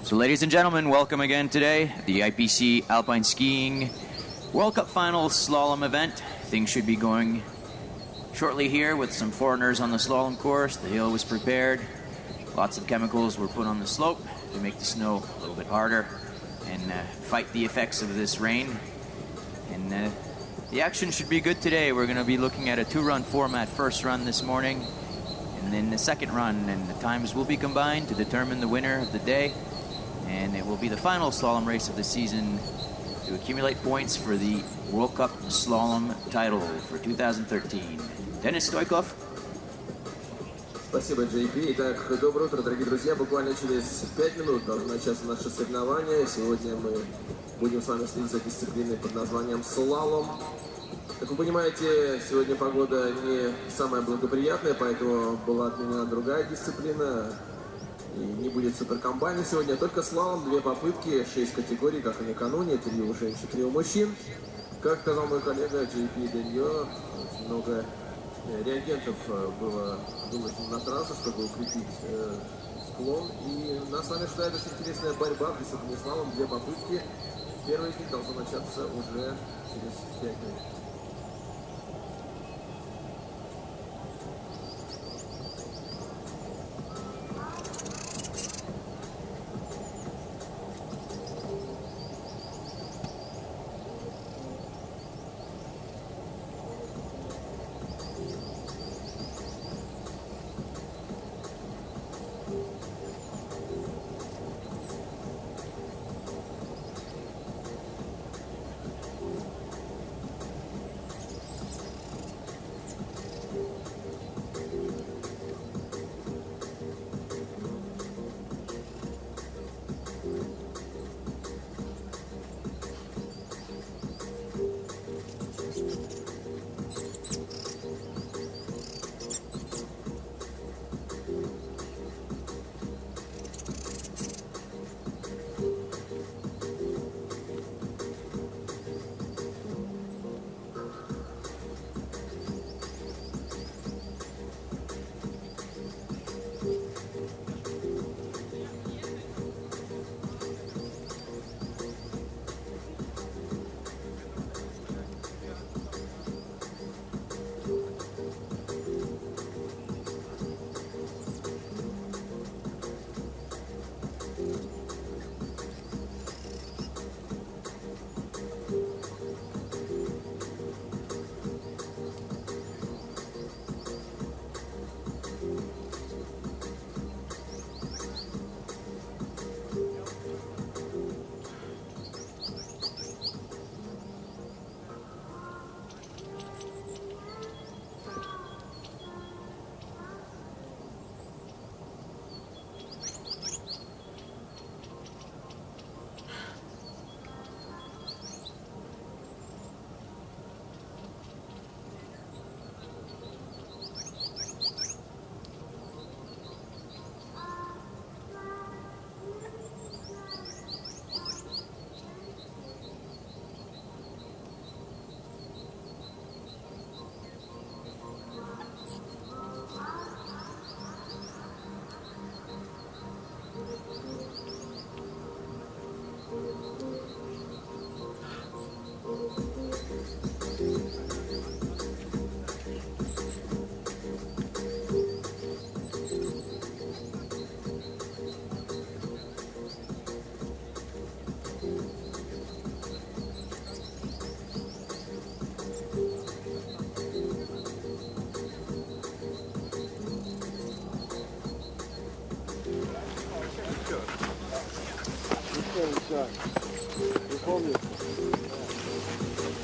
So ladies and gentlemen, welcome again today. The IPC Alpine Skiing World Cup Final Slalom event. Things should be going shortly here with some foreigners on the slalom course. The hill was prepared. Lots of chemicals were put on the slope to make the snow a little bit harder and fight the effects of this rain. And the action should be good today. We're going to be looking at a 2-run format. First run this morning and then the second run, and the times will be combined to determine the winner of the day. And it will be the final slalom race of the season to accumulate points for the World Cup Slalom title for 2013. Dennis Stoikov. Спасибо, JP. Итак, доброе утро, дорогие друзья. Буквально через 5 минут должны начаться наши соревнования. Сегодня мы будем с вами следить за дисциплиной под названием «Слалом». Как вы понимаете, сегодня погода не самая благоприятная, поэтому была отменена другая дисциплина. И не будет суперкомбайна сегодня, только слалом, 2 попытки, 6 категорий, как и накануне, 3 у женщин, 3 у мужчин. Как сказал мой коллега JP Деньо, очень много реагентов было выложено на трассу, чтобы укрепить склон. И нас с вами ждает очень интересная борьба в дисциплине слалом, 2 попытки. Первый из них должен начаться уже через 5 минут.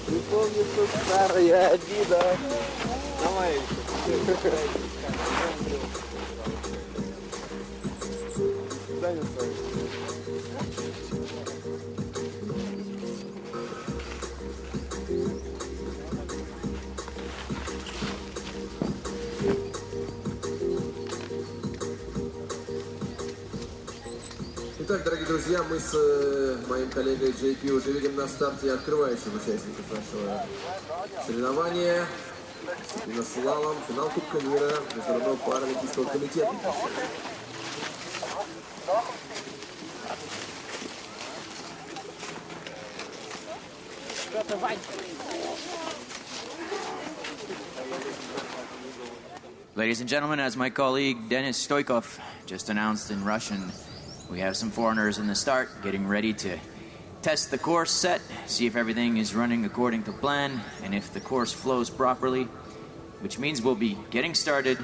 Не помню, что старая обида. Давай. Дай мне свой. Итак, дорогие друзья, мы с моим коллегой JP уже видим на старте открывающих участников нашего соревнования. И на слалом финал Кубка мира Международного паралимпийского комитета. Ladies and gentlemen, as my colleague Denis Stoikov just announced in Russian, we have some foreigners in the start getting ready to test the course set, see if everything is running according to plan, and if the course flows properly, which means we'll be getting started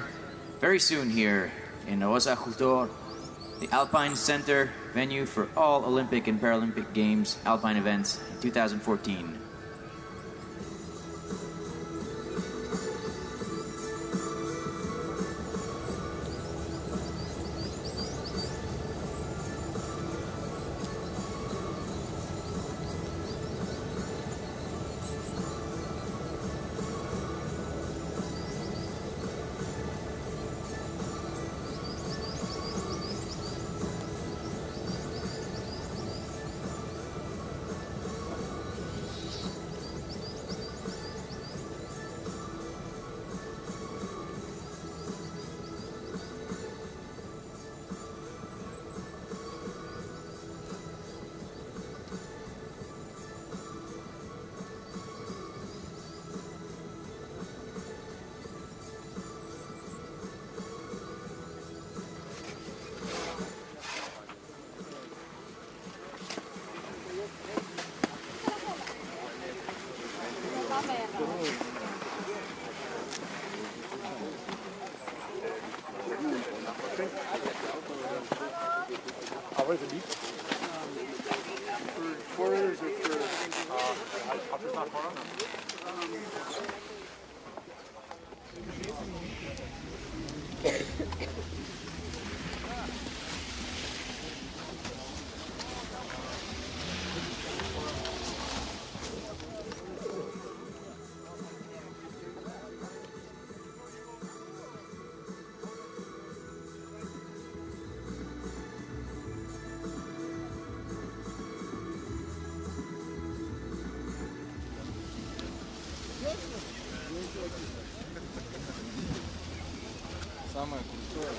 very soon here in Osa Khutor, the Alpine Center venue for all Olympic and Paralympic Games Alpine events in 2014. Самое крутое.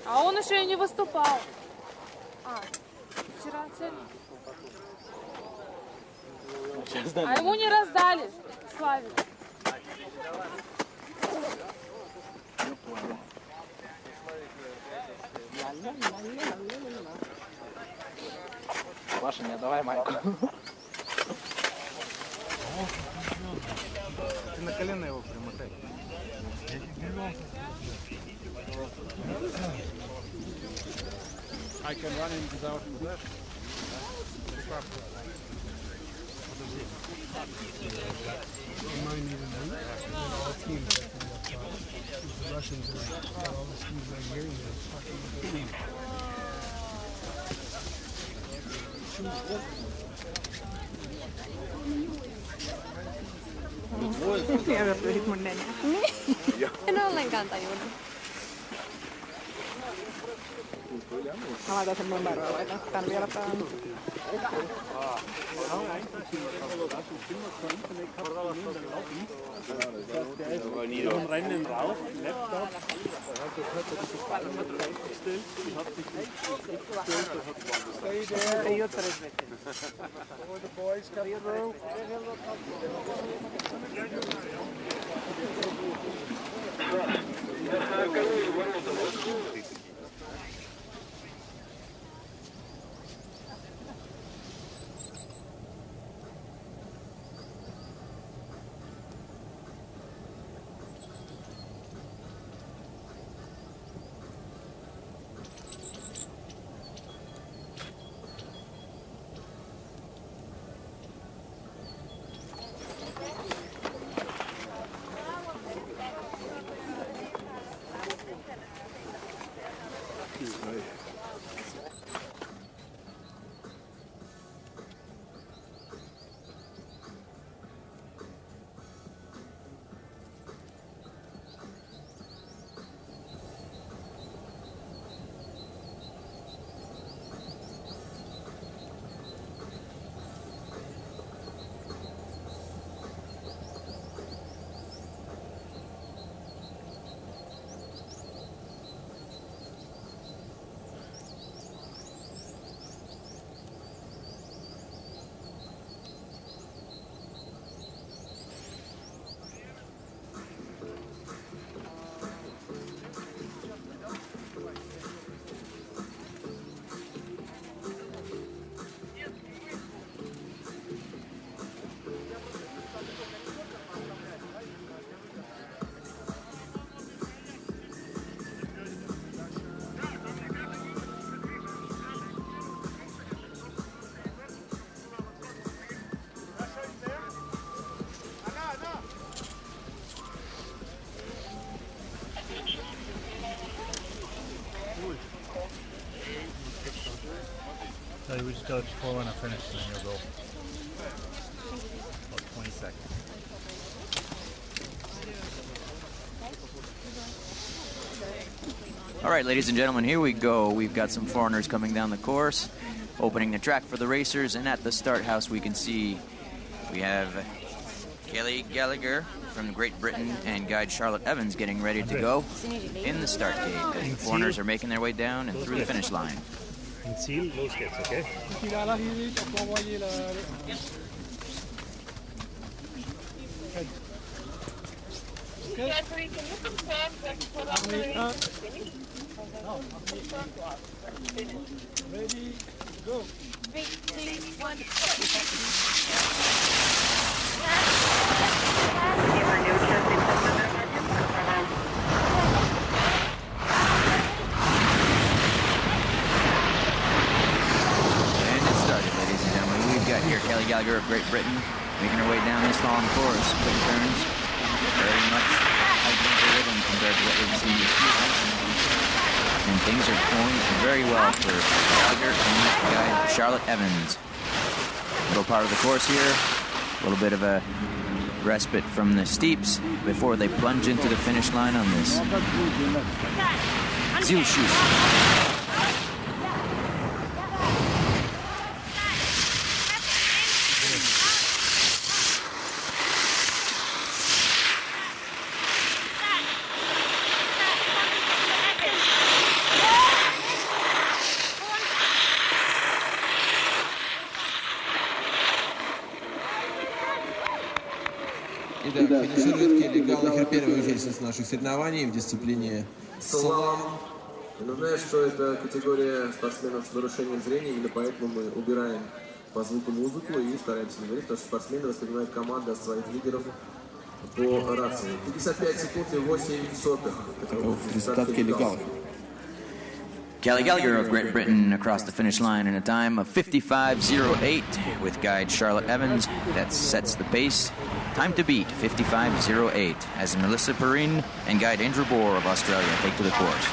А он еще и не выступал. Вчера целый. А ему не раздали, Славе. Паша, не давай майку. Ты на колено его примотай. I can run him without that. Mine even knew, and then all teams that can have problems. The Russians are all the skis right here, and they're fucking with the team. Pyörit mun nenään. Niin. En ollenkaan tajunnut. Mä laitan sen numeroa, laitan tän vielä päälle. Vom Rennen raus, Laptop. Stay there. Before the boys come through. till before when I finish, and then you'll go. About 20 seconds. All right, ladies and gentlemen, here we go. We've got some foreigners coming down the course, opening the track for the racers, and at the start house we can see we have Gallagher from Great Britain and guide Charlotte Evans getting ready to go in the start gate as the foreigners are making their way down and through the finish line. And seal those gates, okay? Jeffrey, can you confirm that for the Ready, go. 3, 2, 1. And it started, ladies and gentlemen. We've got here Kelly Gallagher of Great Britain making her way down this long course. Quick turns, very much high rhythm compared to what we've seen this season. And things are going very well for Gallagher and guide Charlotte Evans. Middle part of the course here, a little bit of a respite from the steeps before they plunge into the finish line on this Zielschuss. Итак, финиширует Келли Галлахер, первая участница наших соревнований в дисциплине Slalom. Но знаешь, что это категория спортсменов с нарушением зрения, именно поэтому мы убираем по звуку музыку и стараемся не говорить, потому что спортсмены воспринимают команду от своих лидеров по рации. 55 секунд и 8 сотых. Это результат Келли Галлахер. Kelly Gallagher of Great Britain across the finish line in a time of 55.08 with guide Charlotte Evans. That sets the pace. Time to beat, 55.08, as Melissa Perrine and guide Andrew Bohr of Australia take to the course.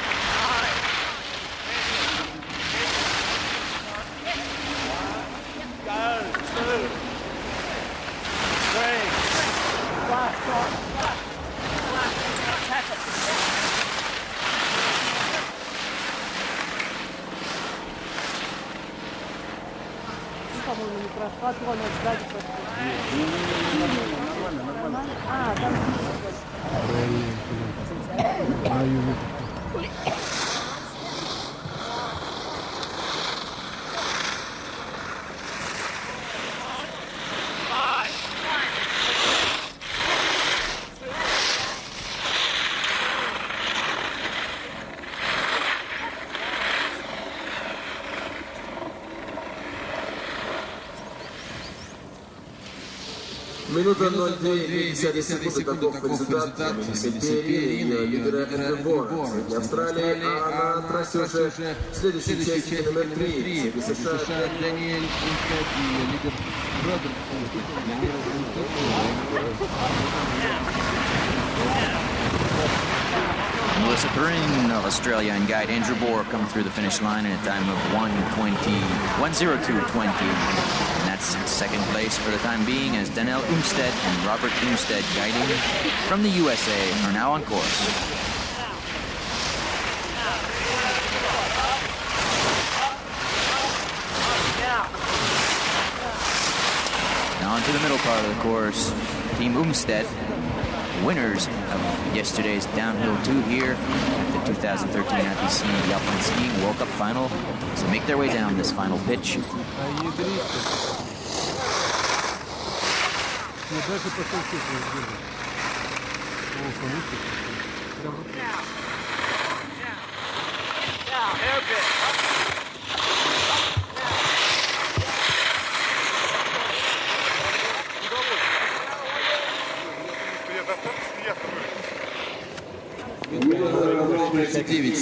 По-моему, не прошла, то она сзади прошла. А, там Минута 0,2 секунды, таков результат. Перрин, лидера Эндебора, среди Австралии, а на трассе уже следующий участник номер 3, среди США, Даниэль Умстед и лидер Роберт Melissa Perrine of Australia and guide Andrew Bohr come through the finish line in a time of 1:02:20. And that's second place for the time being as Daniel Umstead and Robert Umstead guiding from the USA are now on course. Now on to the middle part of the course. Team Umstead, winners of yesterday's downhill 2 here at the 2013 IPC Alpine Skiing World Cup Final, to make their way down this final pitch.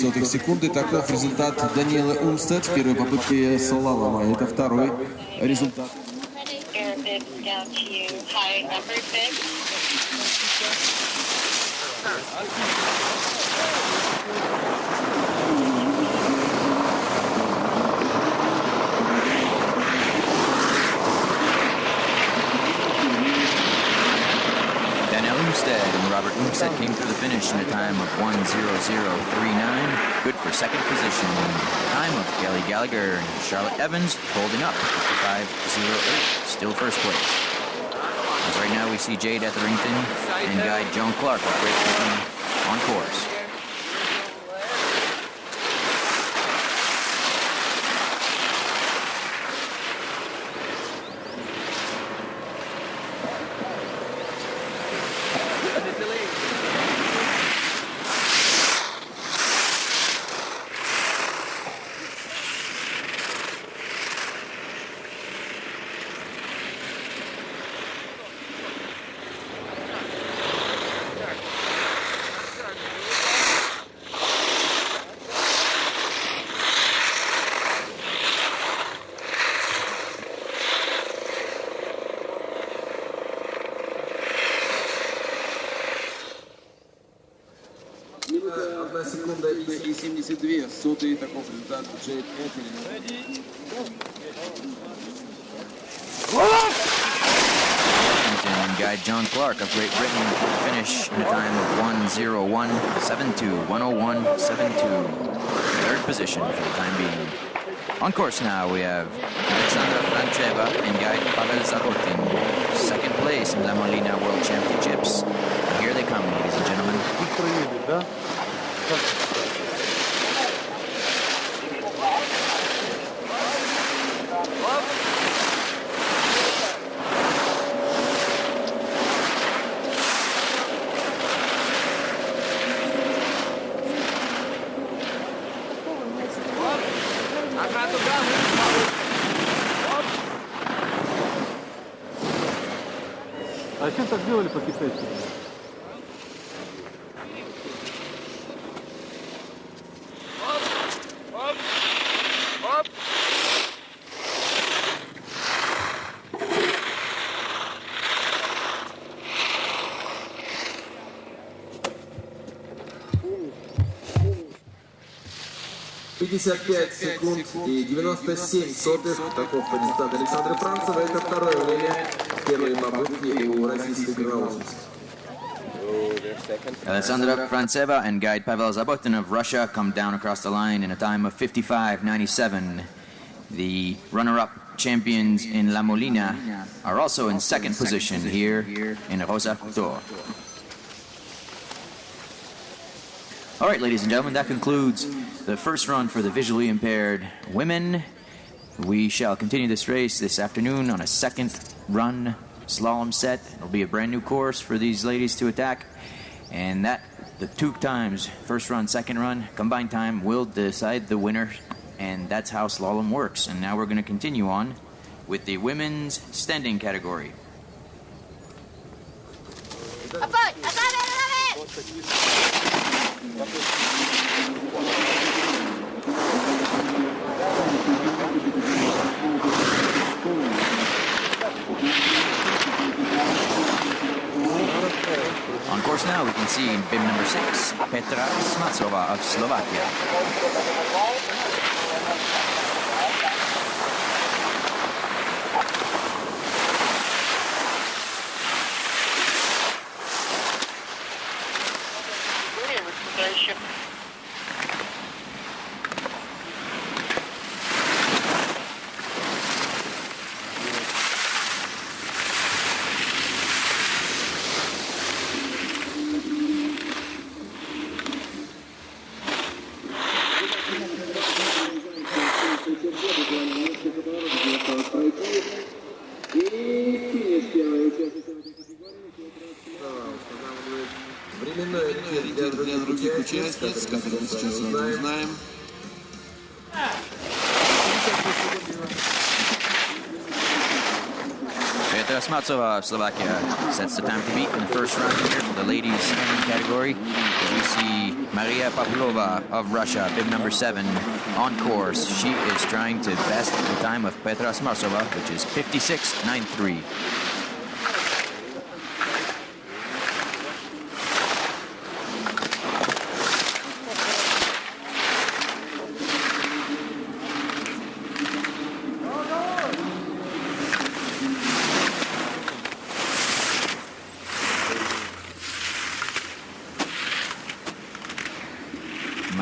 .9 секунды. Таков результат Даниэла Умстед в первой попытке слалома. Это второй результат. Daniel Umstead and Robert Umstead came through the finish in a time of 1:00:39. Good for second position. Time of Kelly Gallagher and Charlotte Evans holding up 55:08. Still first place. As right now we see Jade Etherington and guide Joan Clark of Great Britain on course. Секунда и 72 сотые такого результата Джейд Этерингтон. And guide John Clark of Great Britain to the finish in a time of 1:01:72. 1:01:72. Third position for the time being. On course now we have Alexandra Frantseva and guide Pavel Zabotin. Second place in La Molina World Championships. And here they come, ladies and gentlemen. А зачем так делали по-китайски? «55 секунд и 97 сотых». Таков результат Александры Францевой. Это второе время первой попытки у российской горнолыжницы. Alexandra Frantseva and guide Pavel Zabotin of Russia come down across the line in a time of 55:97. The runner-up champions in La Molina are also in second position here in Rosa Tour. All right, ladies and gentlemen, that concludes the first run for the visually impaired women. We shall continue this race this afternoon on a second run slalom set. It'll be a brand new course for these ladies to attack. And that, the two times, first run, second run, combined time will decide the winner. And that's how slalom works. And now we're going to continue on with the women's standing category. On course now, we can see in bib number 6, Petra Smatsova of Slovakia. Для других участниц, которых мы сейчас узнаем. Petra Smatsova of Slovakia sets the time to beat in the first round here for the ladies standing category. As we see Maria Pavlova of Russia, bib number 7, on course. She is trying to best the time of Petra Smatsova, which is 56:93.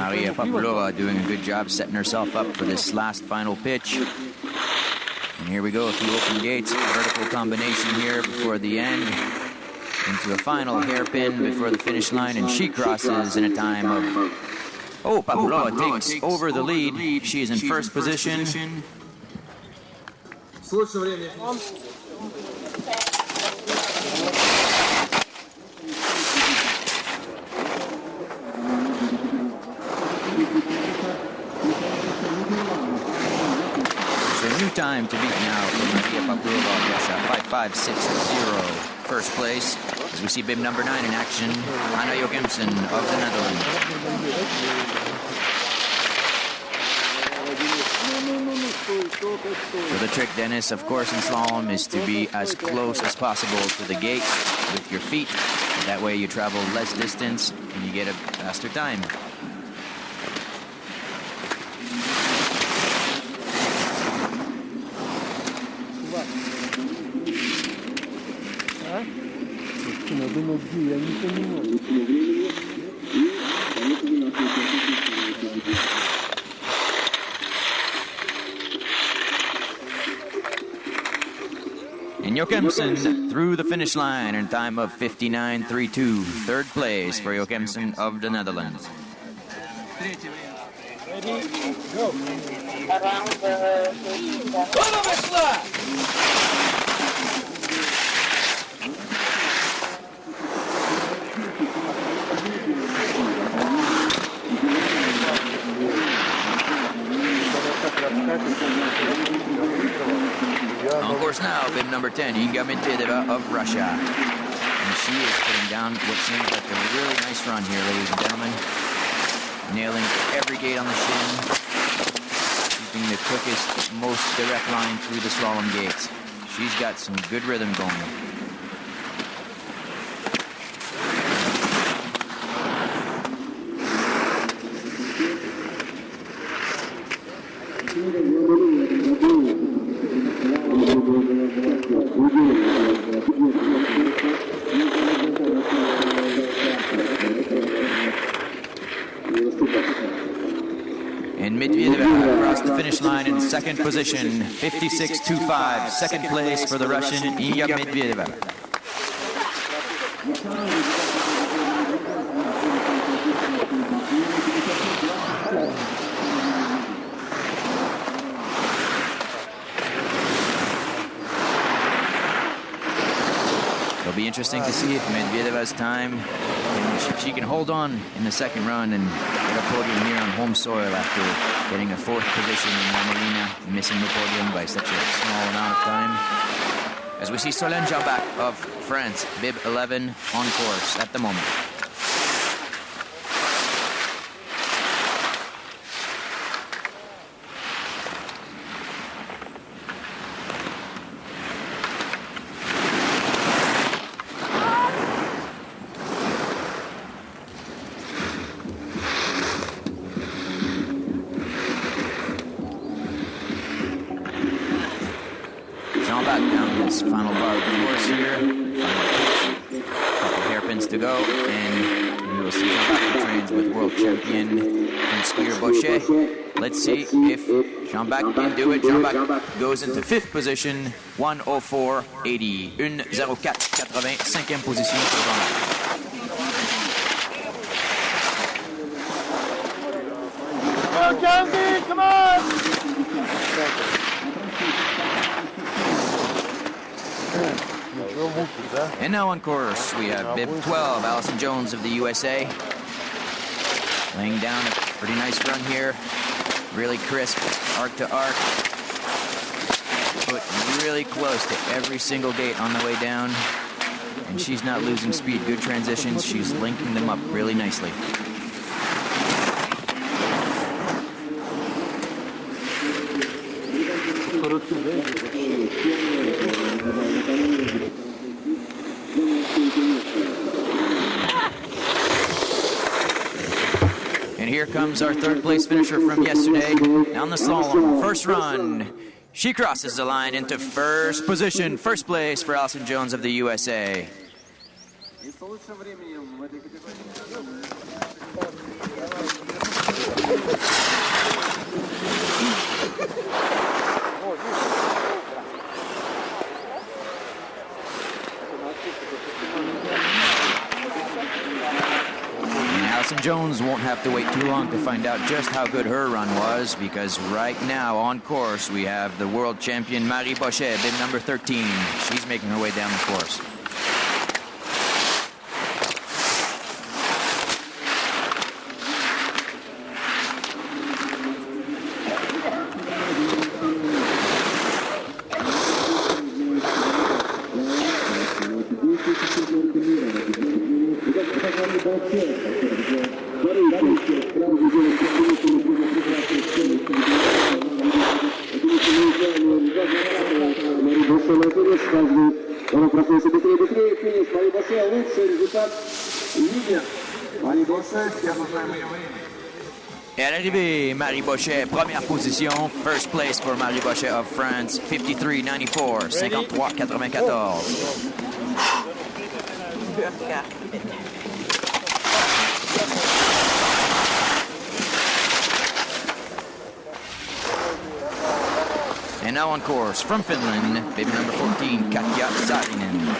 Maria Pavlova doing a good job setting herself up for this last final pitch. And here we go, a few open gates, vertical combination here before the end. Into a final hairpin before the finish line, and she crosses in a time of... Oh, Pavlova takes over the lead. She is in first position. New time to beat now for Maria Pavlova. Yes, 5.560. First place. As we see bib number 9 in action, Anna Jochimsen of the Netherlands. So the trick, Dennis, of course, in slalom is to be as close as possible to the gate with your feet. That way you travel less distance and you get a faster time. And Jochimsen through the finish line in time of 59.32. Third place for Jochimsen of the Netherlands. Ready, go. Around the... On course now, bib number 10, Inga Medvedeva of Russia. And she is putting down what seems like a really nice run here, ladies and gentlemen. Nailing every gate on the shin. Keeping the quickest, most direct line through the slalom gates. She's got some good rhythm going. And Medvedeva across the finish line in second position, 56.25. Second place for the Russian Inga Medvedeva. It'll be interesting to see if Medvedeva's time, if she can hold on in the second run and get a podium here on home soil after getting a fourth position in La Marina, missing the podium by such a small amount of time. As we see Solène Jambach of France, bib 11 on course at the moment. Final bar of the course here. Couple hairpins to go, and we will see Jean-Baptiste trains with world champion and skier Bochet. Let's see if Jean-Baptiste can do it. Jean-Baptiste goes into fifth position, 1:04.80. 1:04.80, cinquième position pour Jean-Baptiste. Come on, Candy, come on! And now on course, we have bib 12, Allison Jones of the USA. Laying down a pretty nice run here. Really crisp, arc to arc. Put really close to every single gate on the way down. And she's not losing speed. Good transitions. She's linking them up really nicely. And here comes our third place finisher from yesterday down the slalom. First run. She crosses the line into first position. First place for Allison Jones of the USA. И с лучшим временем в этой категории. Allison Jones won't have to wait too long to find out just how good her run was, because right now on course we have the world champion Marie Bochet, bib number 13. She's making her way down the course. Et à l'arrivée, Marie Bochet, première position, first place for Marie Bochet of France, 53.94, 53.94. And now on course from Finland, baby number 14, Katja Saarinen.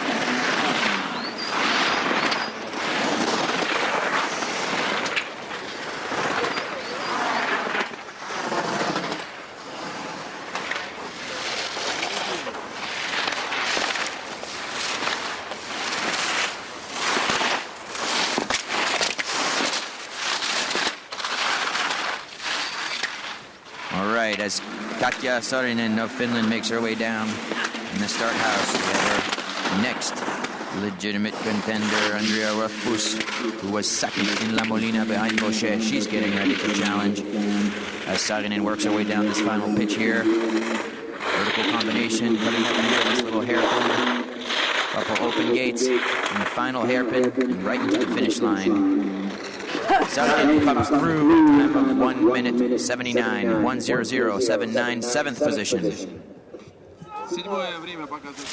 As Katja Saarinen of Finland makes her way down in the start house, we have our next legitimate contender, Andrea Rothfuss, who was second in La Molina behind Bochet. She's getting ready to challenge as Saarinen works her way down this final pitch here. Vertical combination, cutting up here, this little hairpin, couple open gates, and the final hairpin, and right into the finish line. Saarinen comes through with a time of 1 minute 79, 1:00.79, 7th position. Седьмое время показывает.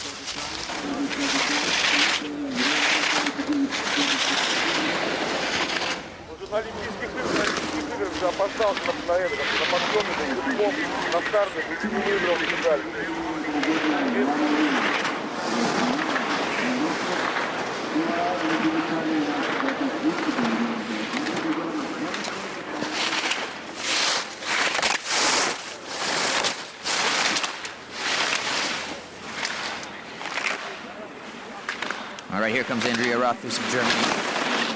На Олимпийских играх же опоздал на подъеме, на старте, не выиграл медаль. All right, here comes Andrea Rothfuss of Germany.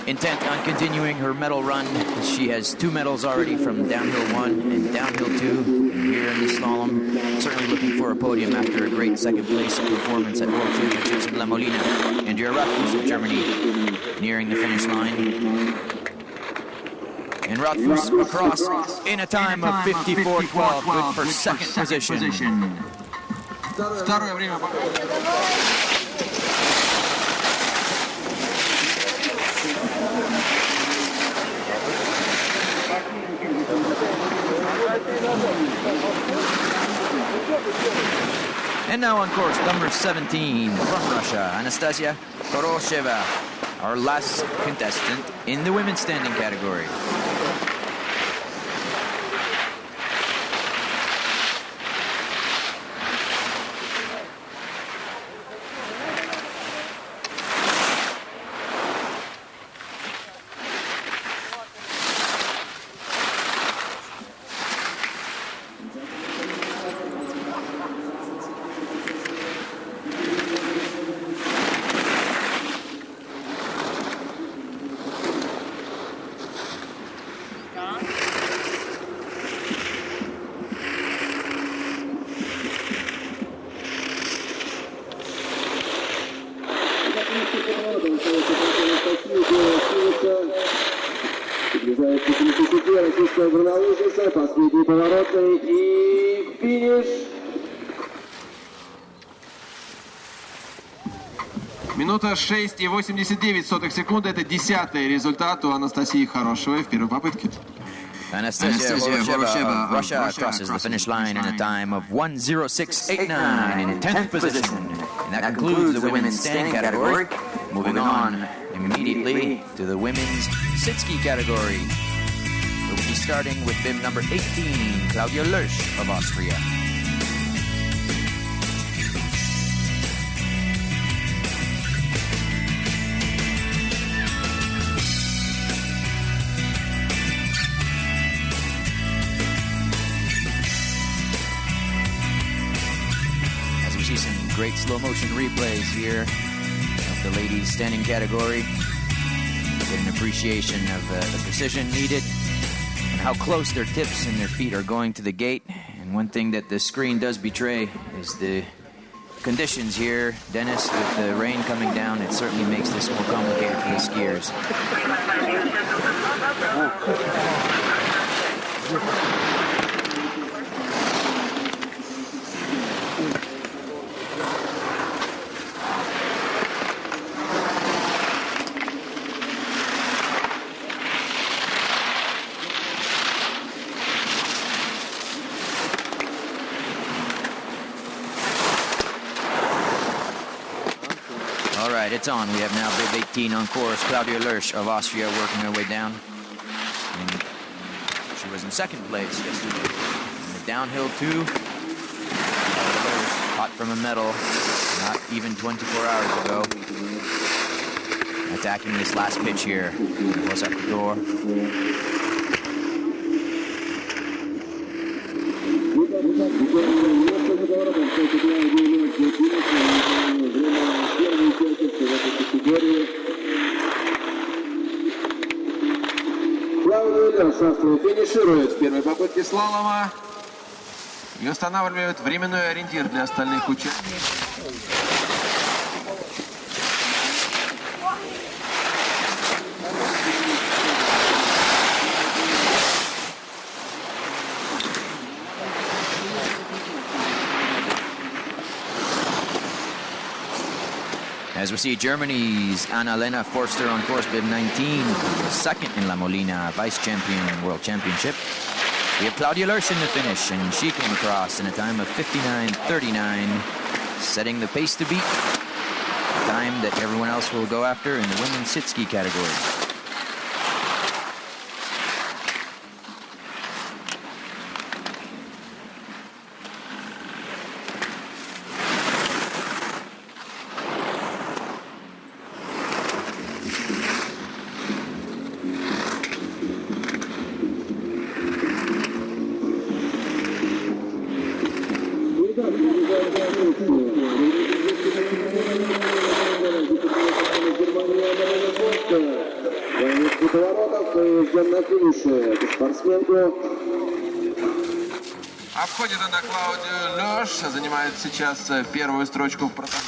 Intent on continuing her medal run. She has 2 medals already from downhill 1 and downhill 2. And here in the slalom, certainly looking for a podium after a great second place performance at World Championships in La Molina. Andrea Rothfuss of Germany nearing the finish line. And Rothfuss across in a time of 54.12, good for second position. Второе время показывает. And now on course, number 17 from Russia, Anastasia Korosheva, our last contestant in the women's standing category. Приближается 30 российская горнолыжница, последние повороты и финиш. Минута 6,89 секунды. Это 10-й результат у Анастасии Хорошевой в первой попытке. Anastasia Korosheva of Russia crosses the finish line in a time of 1:06.89 in 10th position. And that concludes the women's standing category. Moving on immediately to the women's sit-ski category. We'll be starting with bib number 18, Claudia Lersch of Austria. As we see some great slow motion replays here of the ladies standing category, get an appreciation of the precision needed and how close their tips and their feet are going to the gate. And one thing that the screen does betray is the conditions here. Dennis, with the rain coming down, it certainly makes this more complicated for the skiers. It's on. We have now bib 18 on course. Claudia Lersch of Austria working her way down. And she was in second place yesterday. And the downhill too. Hot from a medal not even 24 hours ago. Attacking this last pitch here. Goes up the door. Финиширует в первой попытке слалома и устанавливает временной ориентир для остальных участников. As we see Germany's Annalena Forster on course bib 19, second in La Molina, vice champion world championship. We have Claudia Lersch in the finish, and she came across in a time of 59.39, setting the pace to beat, a time that everyone else will go after in the women's sit-ski category. Обходит она Клаудию Лёш, занимает сейчас первую строчку в протоколе.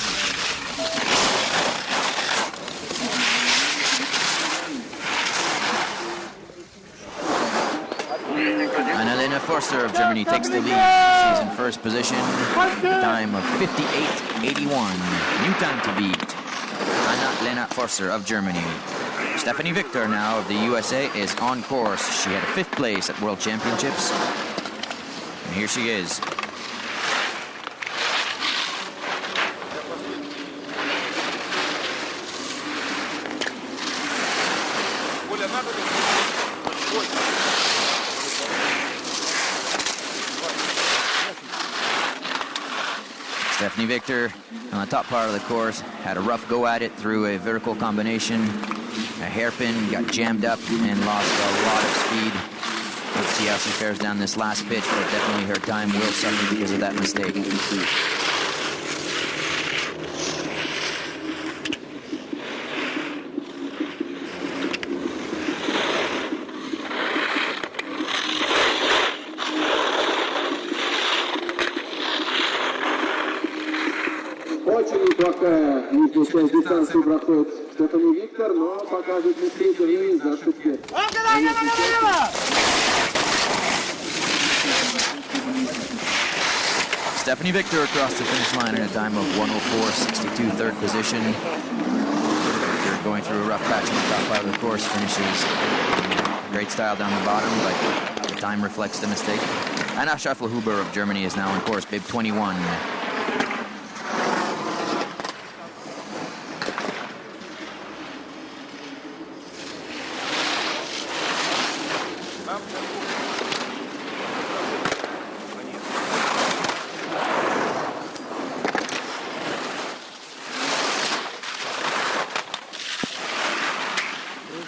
Annalena Forster of Germany takes the lead. She's in first position, a time of 58.81. New time to beat. Annalena Forster of Germany. Stephanie Victor now of the USA is on course. She had a fifth place at World Championships. And here she is. Stephanie Victor on the top part of the course had a rough go at it through a vertical combination. A hairpin, got jammed up and lost a lot of speed. Let's see how she fares down this last pitch, but definitely her time will suffer because of that mistake. Очень неплохая нижняя дистанцию проходит Стефани Виктор, но показывает не за ошибки. Stephanie Victor across the finish line in a time of 1:04.62, third position. Victor going through a rough patch on the top part of the course, finishes great style down the bottom, but the time reflects the mistake. Anna Schaffelhuber of Germany is now on course, bib 21.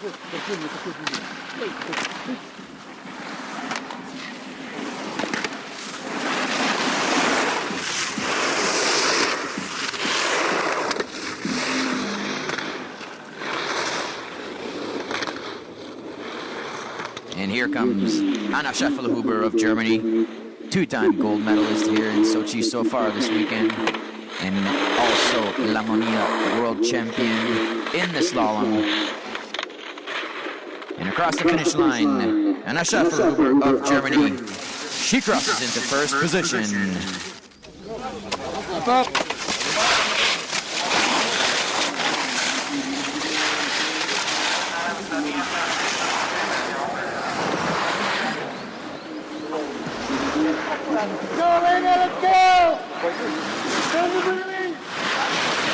And here comes Anna Schaffelhuber of Germany, two-time gold medalist here in Sochi so far this weekend, and also Lamonia world champion in the slalom. And across the finish line, Anna Schaffelhuber of Germany. She crosses into first position.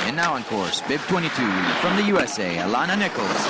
And now on course, bib 22 from the USA, Alana Nichols.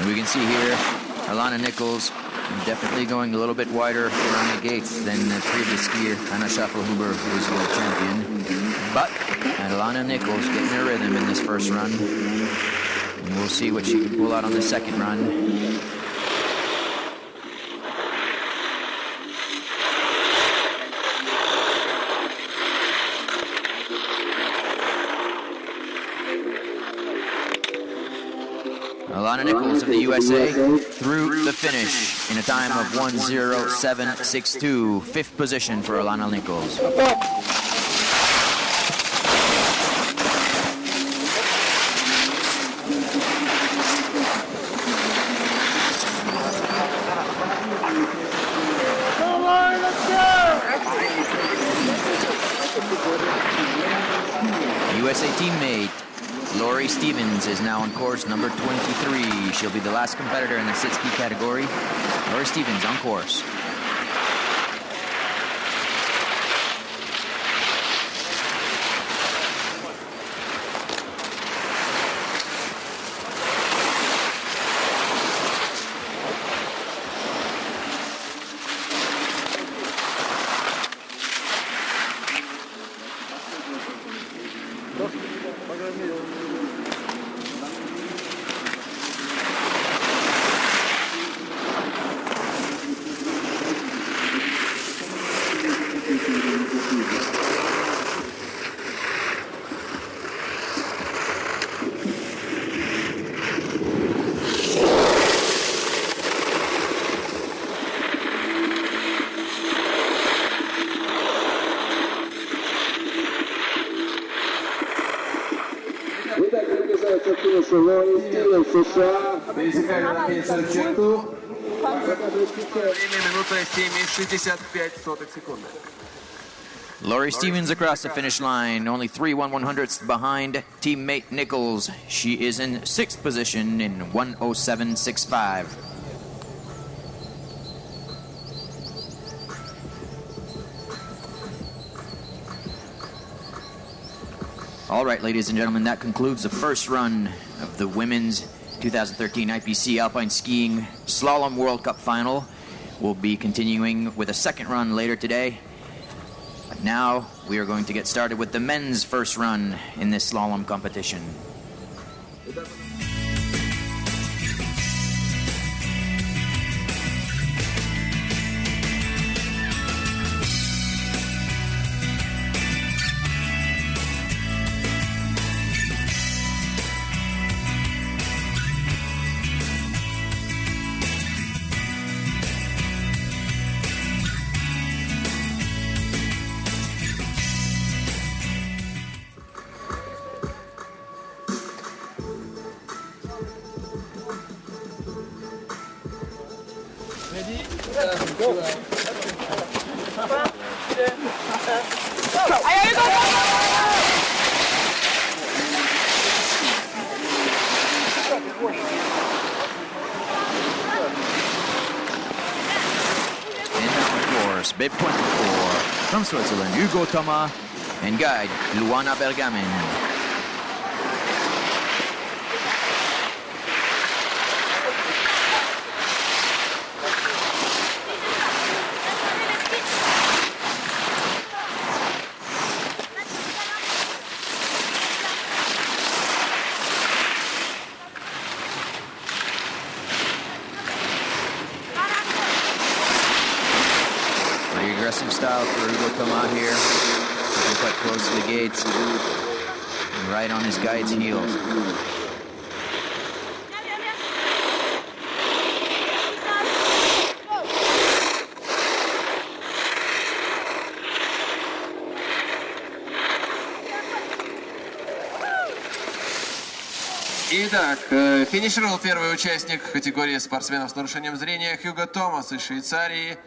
We can see here, Alana Nichols definitely going a little bit wider around the gates than the previous skier, Anna Schaffelhuber, who's world champion. But Alana Nichols getting her rhythm in this first run. And we'll see what she can pull out on the second run. Alana Nichols of the USA through the finish in a time of 1:07.62. Fifth position for Alana Nichols. USA teammate Lori Stevens is now on course number 23. She'll be the last competitor in the sit ski category. Lori Stevens on course. Пересекали на черту. Время минута 7:65 секунды. Lori Stevens across the finish line, only 3 1/100ths behind teammate Nichols. She is in sixth position in 1:07.65. All right, ladies and gentlemen, that concludes the first run of the women's 2013 IPC Alpine Skiing Slalom World Cup Final. We'll be continuing with a second run later today. But now we are going to get started with the men's first run in this slalom competition. bib 24 from Switzerland, Hugo Thomas, and guide Luana Bergamin. Aggressive style for Hugo Thomas here. Looking quite close to the gates. And right on his guide's heels. Итак, финишировал первый участник категории спортсменов с нарушением зрения Хьюго Томас из Швейцарии.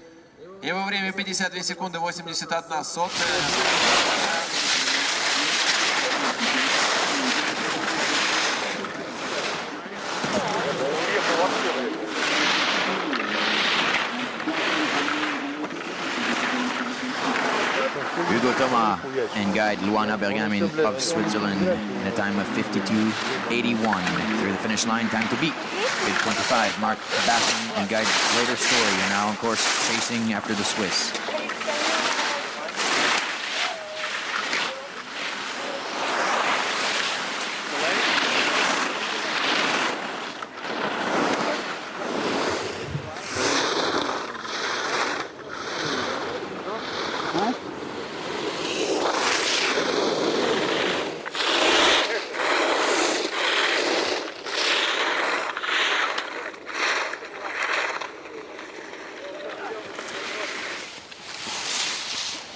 Его время 52 секунды 81 сотая. Hugo Thomas and guide Luana Bergamin of Switzerland in a time of 52.81 through the finish line. Time to beat. Bib 25, Mark Bassen and guide Later Story are now, of course, chasing after the Swiss.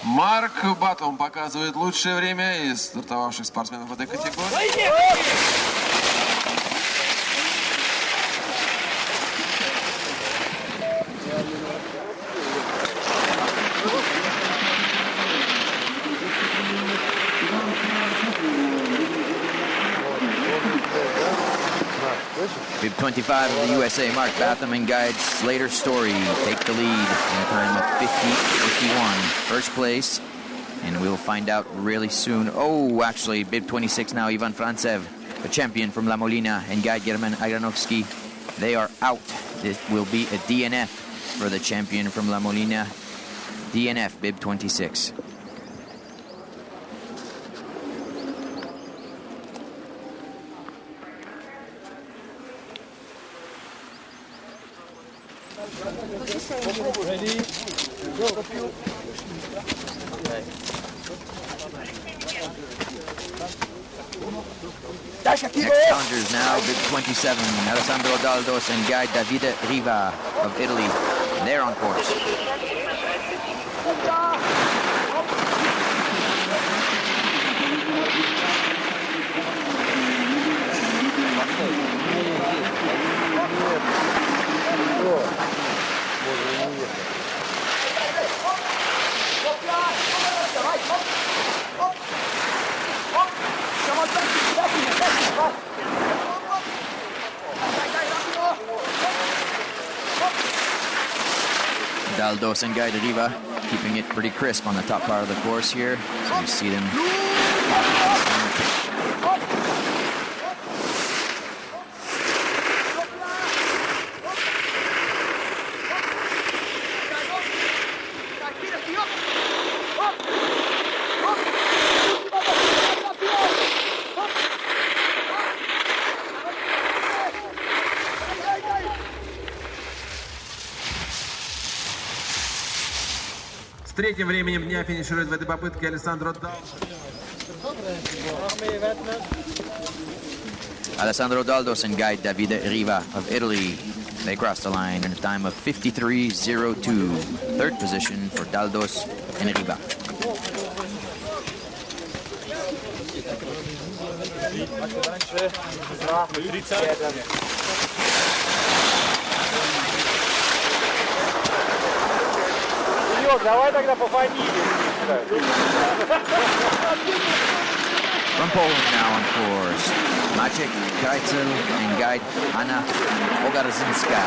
Марк Баттон показывает лучшее время из стартовавших спортсменов в этой категории. Bib 25 of the USA, Mark Batheman guides Later Story take the lead in a time of 50.51. First place, and we'll find out really soon. Oh, actually, Bib 26 now, Ivan Frantsev, the champion from La Molina, and guide German Agranovsky. They are out. This will be a DNF for the champion from La Molina. DNF, Bib 26. Ready? Go. Next challengers now, Bib 27, Alessandro Daldos and guide Davide Riva of Italy. They're on course. Daldos and Guy Riva keeping it pretty crisp on the top part of the course here. So you see them. С третьим временем дня финиширует в этой попытке Александро Далдос. Alessandro Daldos and guide Davide Riva of Italy. They cross the line in a time of 53.02. Third position for Daldos and Riva. Давай тогда по фамилии. From Poland now on course, Maciek Kreitzel and guide Anna Ogarzinska.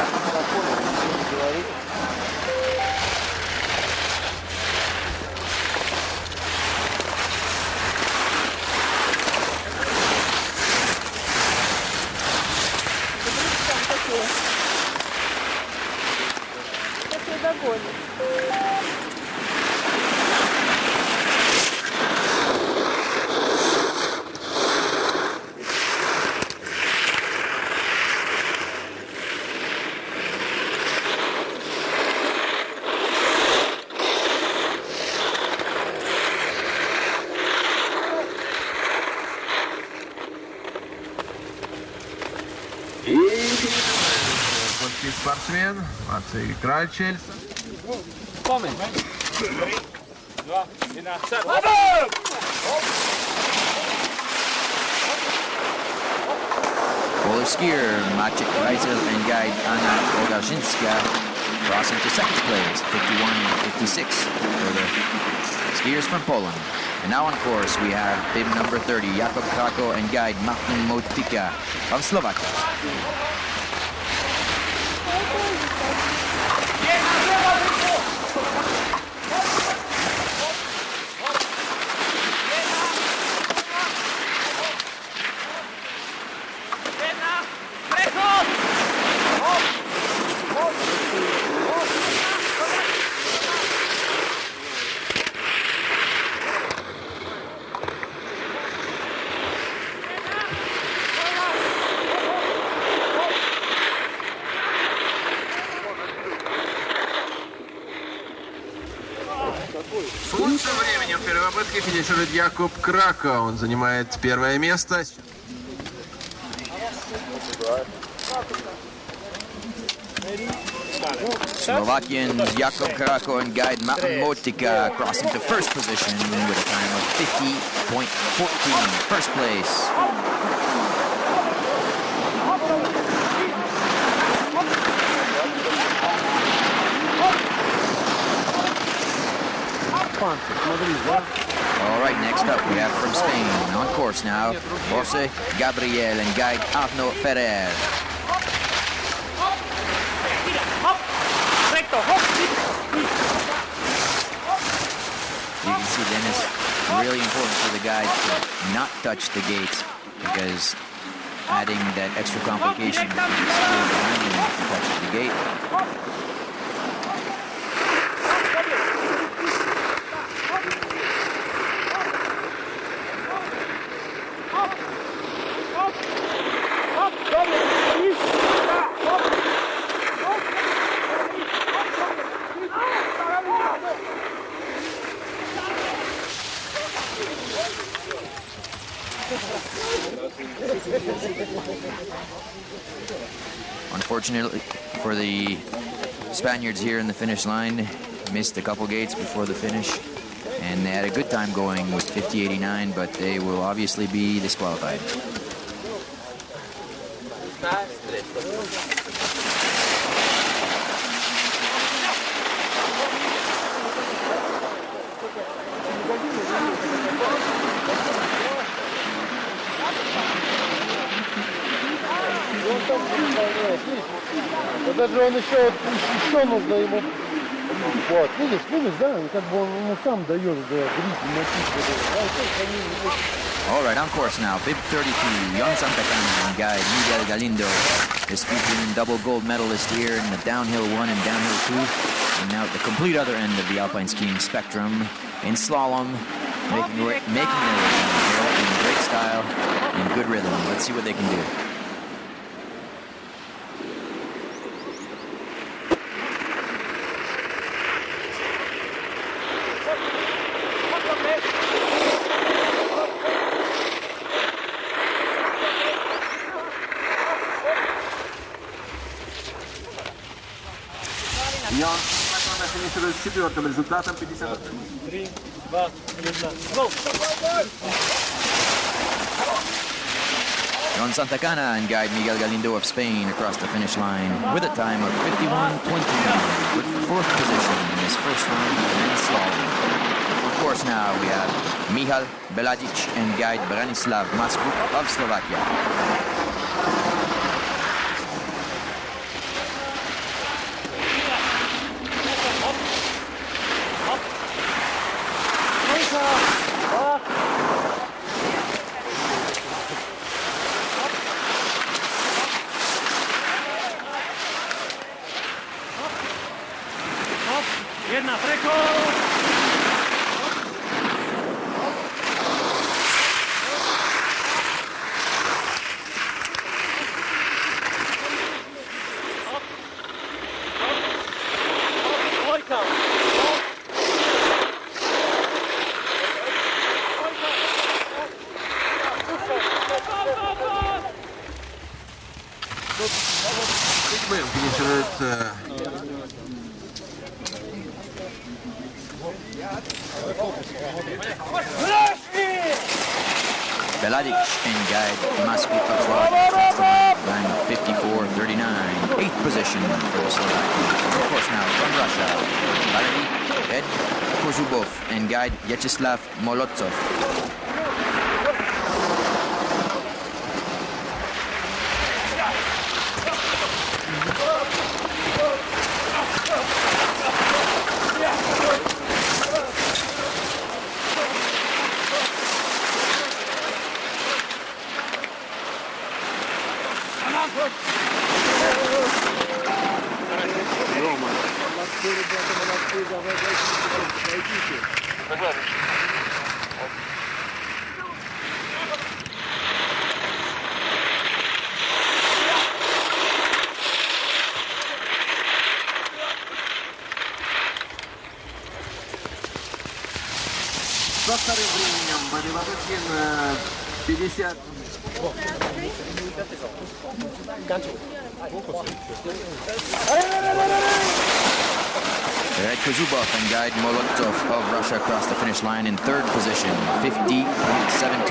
латвийский спортсмен Мацей Крайчельс. Polish skier Maciek Reisel and guide Anna Ogarzinska crossing to second place, 51-56 for the skiers from Poland. And now on course we have bib number 30, Jakub Krako and guide Martin Motika of Slovakia. С лучшим временем в первой попытке финиширует Jakub Krako. Он занимает первое место. Slovakians Jakub Krako and guide Martin Motika crossing to first position with a time of 50.14, first place. All right, next up we have from Spain, on course now, Jose Gabriel and guide Arno Ferrer. You can see, Dennis, really important for the guide to not touch the gates, because adding that extra complication behind him if he touches the gate. Unfortunately for the Spaniards here in the finish line, missed a couple gates before the finish, and they had a good time going with 50.89, but they will obviously be disqualified. Даже он еще нужно ему. Вот, видишь, да, как бы он ему сам дает All right, on course now, bib 32, Jon Santa Cana and guide Miguel Galindo, the Skipping double gold medalist here in the downhill 1 and downhill 2, and now at the complete other end of the alpine skiing spectrum in slalom, making their way down here in great style, in good rhythm. Let's see what they can do. Jon финиширует с четвертым результатом 50. 3, 2, 1, go! Jon Santa Cana and guide Miguel Galindo of Spain across the finish line with a time of 51.29, with fourth position in his first round of the men's slalom. Of course, now we have Michal Beladic and guide Branislav Maskuk of Slovakia. Jedna preko! Dvojka! 8-м финиширует Beladic and guide Masku of Slovakia ran 54.39. 8th position for the Slovakians. Of course now from Russia, Valery Ed Kozubov and guide Vyacheslav Molotov. Со вторым временем Pavel Zabotin 50. Ed Kozubov and guide Molotov of Russia crossed the finish line in 3rd position, 50.72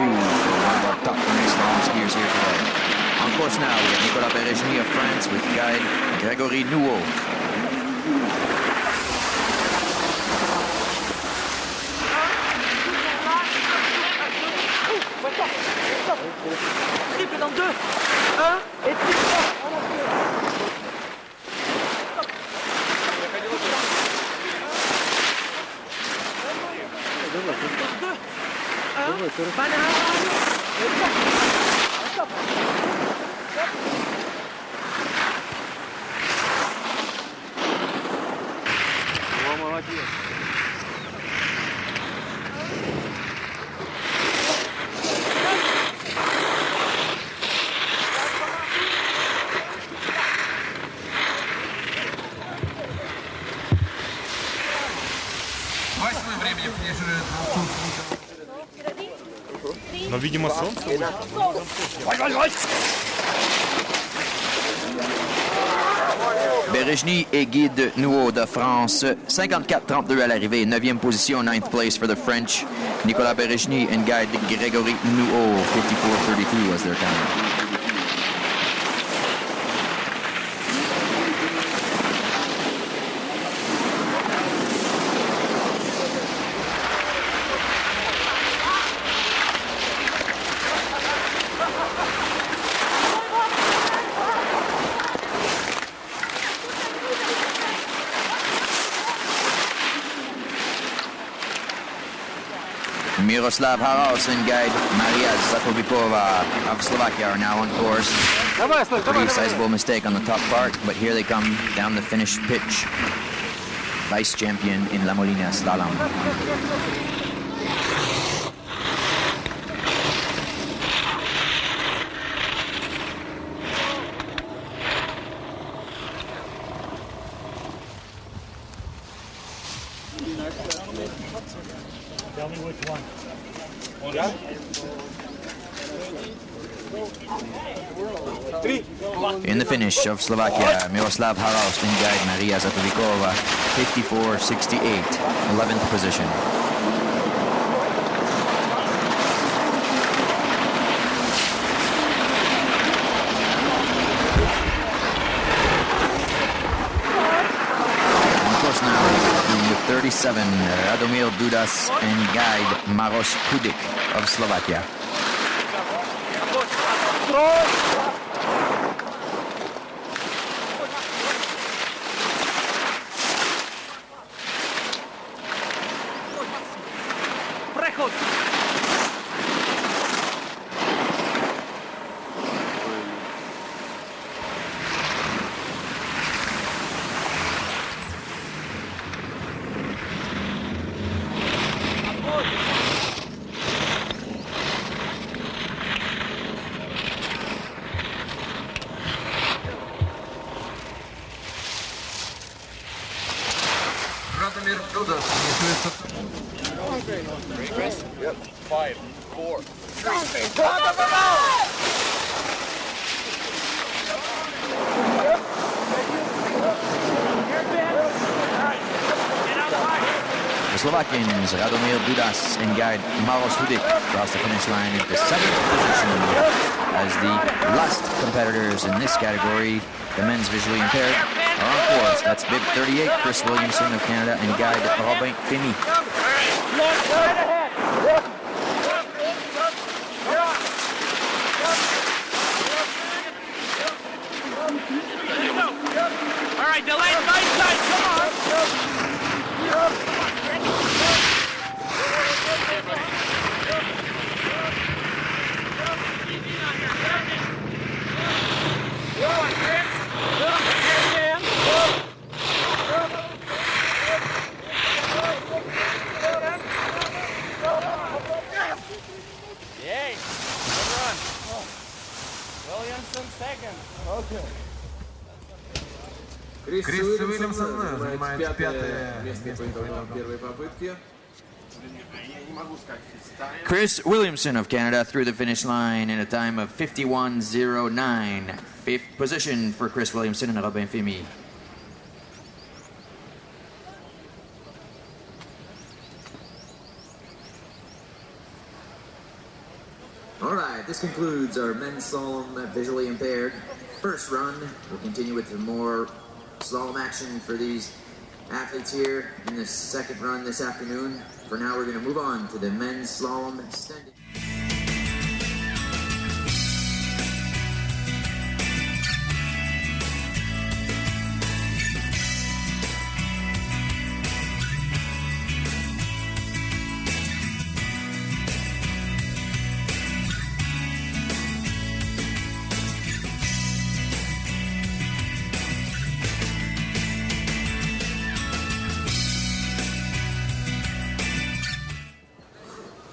for one of our top slalom skiers here today. On course now, we have Nicolas Berezhny of France with guide Gregory Nouveau. Triple dans 2. 1 et triple. Восьмым временем финиширует Но, видимо, солнце вышло. Berezhny et guide Nouveau de France, 54-32 à l'arrivée, 9e position, 9th place for the French. Nicolas Berezhny and guide Gregory Nouveau, 54-32 was their time. Miroslav Haros and guide Maria Zatovikova of Slovakia are now on course. Pretty sizable mistake on the top part, but here they come down the finish pitch. Vice champion in La Molina Slalom. Tell me which one. In the finish of Slovakia, Miroslav Haros and guide Maria Zatovikova, 54.68, 11th position. On course now, with 37, Radomir Dudas and guide Maros Kudik of Slovakia. Prechod. Radomir Dudas. Yep. 5, 4, 3. The Slovakians, Radomir Dudas and guide Maros Hudik cross the finish line into 7th position as the last competitors in this category, the men's visually impaired, are on course. That's bib 38, Chris Williamson of Canada, and guide Robin Femi. All right, delayed right side, come on. Yay, good run. Williamson second. Okay. Крис Уильямсон занимает пятое место по итогам первой попытки. Chris Williamson of Canada through the finish line in a time of 51.09. 5th position for Chris Williamson and Robin Femi. All right, this concludes our men's slalom visually impaired first run. We'll continue with some more slalom action for these athletes here in the second run this afternoon. For now, we're going to move on to the men's slalom extended.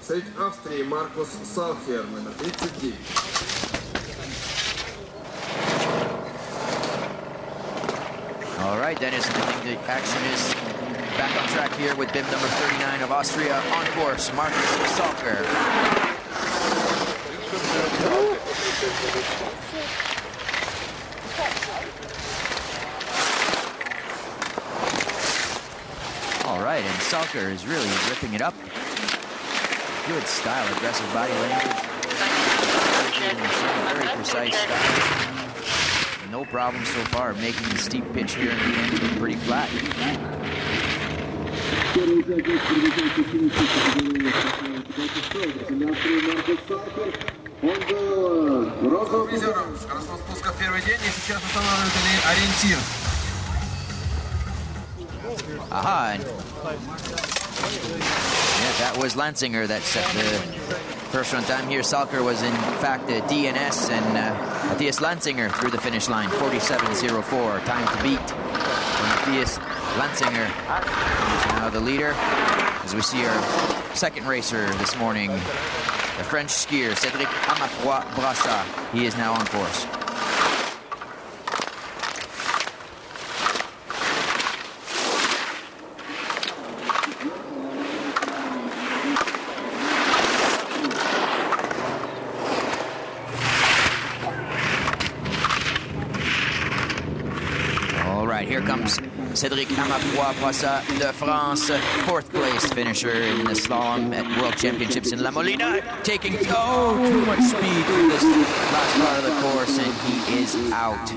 Среди Австрии Маркус Салхер, номер 39. All right, Dennis, I think the action is back on track here with bib number 39 of Austria on course, Marcus Salker. All right, and Salker is really ripping it up. Good style, aggressive body language. Very precise style. No problem so far making the steep pitch here in the end look pretty flat. Призером скоростного спуска в первый день, и сейчас устанавливают ориентир. Aha, and yeah, that was Lansinger that set the first run time here. Salker was in fact a DNS, and Matthias Lansinger through the finish line, 47.04, time to beat. And Matthias Lansinger is now the leader, as we see our second racer this morning, the French skier, Cédric Amafroy-Brassard. He is now on course. Here comes Cédric Amafroy-Brassard de France, 4th place finisher in the slalom at World Championships in La Molina, taking too much speed through this last part of the course, and he is out.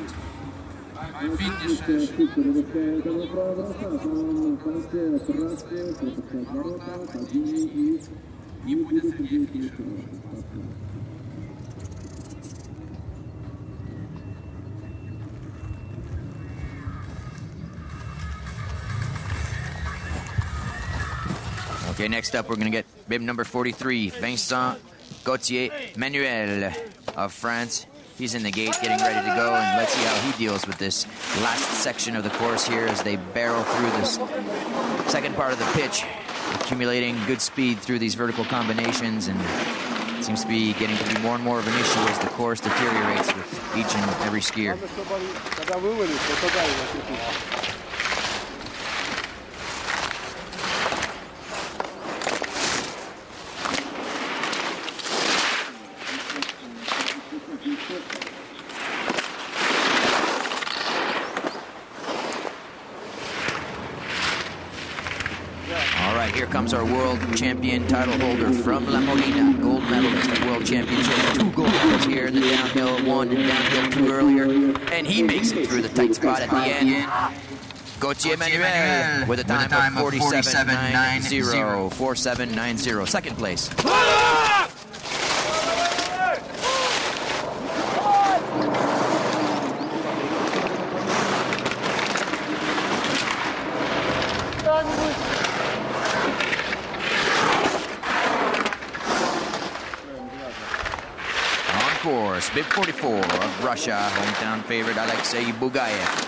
Okay, next up we're going to get bib number 43, Vincent Gauthier Manuel of France. He's in the gate getting ready to go, and let's see how he deals with this last section of the course here as they barrel through this second part of the pitch, accumulating good speed through these vertical combinations, and it seems to be getting to be more and more of an issue as the course deteriorates with each and every skier. here comes our world champion title holder from La Molina, gold medalist at World Championships. 2 gold medals here in the downhill, 1 in downhill 2 earlier. And he makes it through the tight spot at the end. Gauthier Manuel with a time of 47.90. 47.90. Second place. Course, bib 44 of Russia, hometown favorite Alexei Bugayev.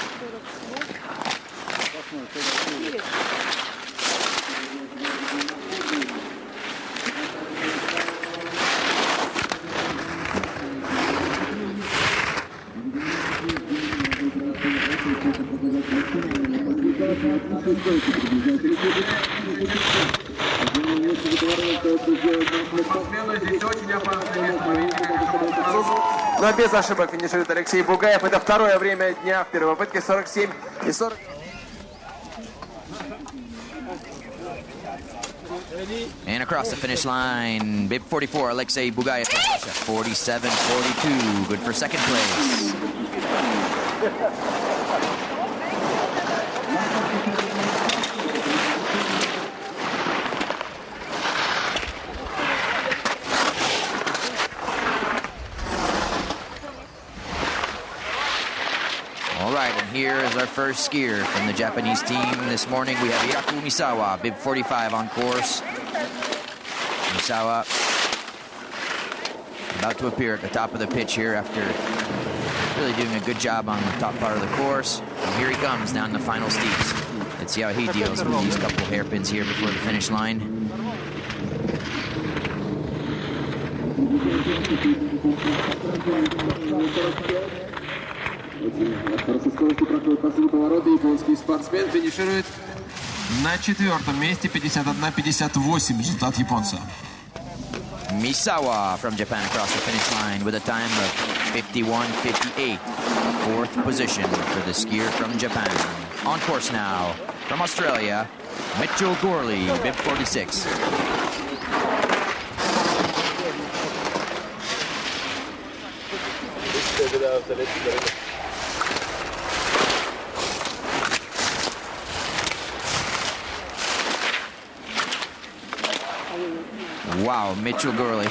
Но без ошибок финиширует Алексей Бугаев. Это второе время дня в первой попытке 47 и 40. And across the finish line, bib 44, Alexei Bugayev, 47.42, good for second place. All right, and here is our first skier from the Japanese team this morning. We have Yaku Misawa, bib 45 on course. Misawa about to appear at the top of the pitch here after really doing a good job on the top part of the course. And here he comes down the final steeps. Let's see how he deals with these couple hairpins here before the finish line. Хорошо скорости проходит последний поворот, и японский спортсмен финиширует на 4-м месте, 51.58 результат японца. Misawa from Japan across the finish line with a time of 51.58. 4th position for the skier from Japan. On course now from Australia, Mitchell Gorley, bib 46. Wow, Mitchell Gorley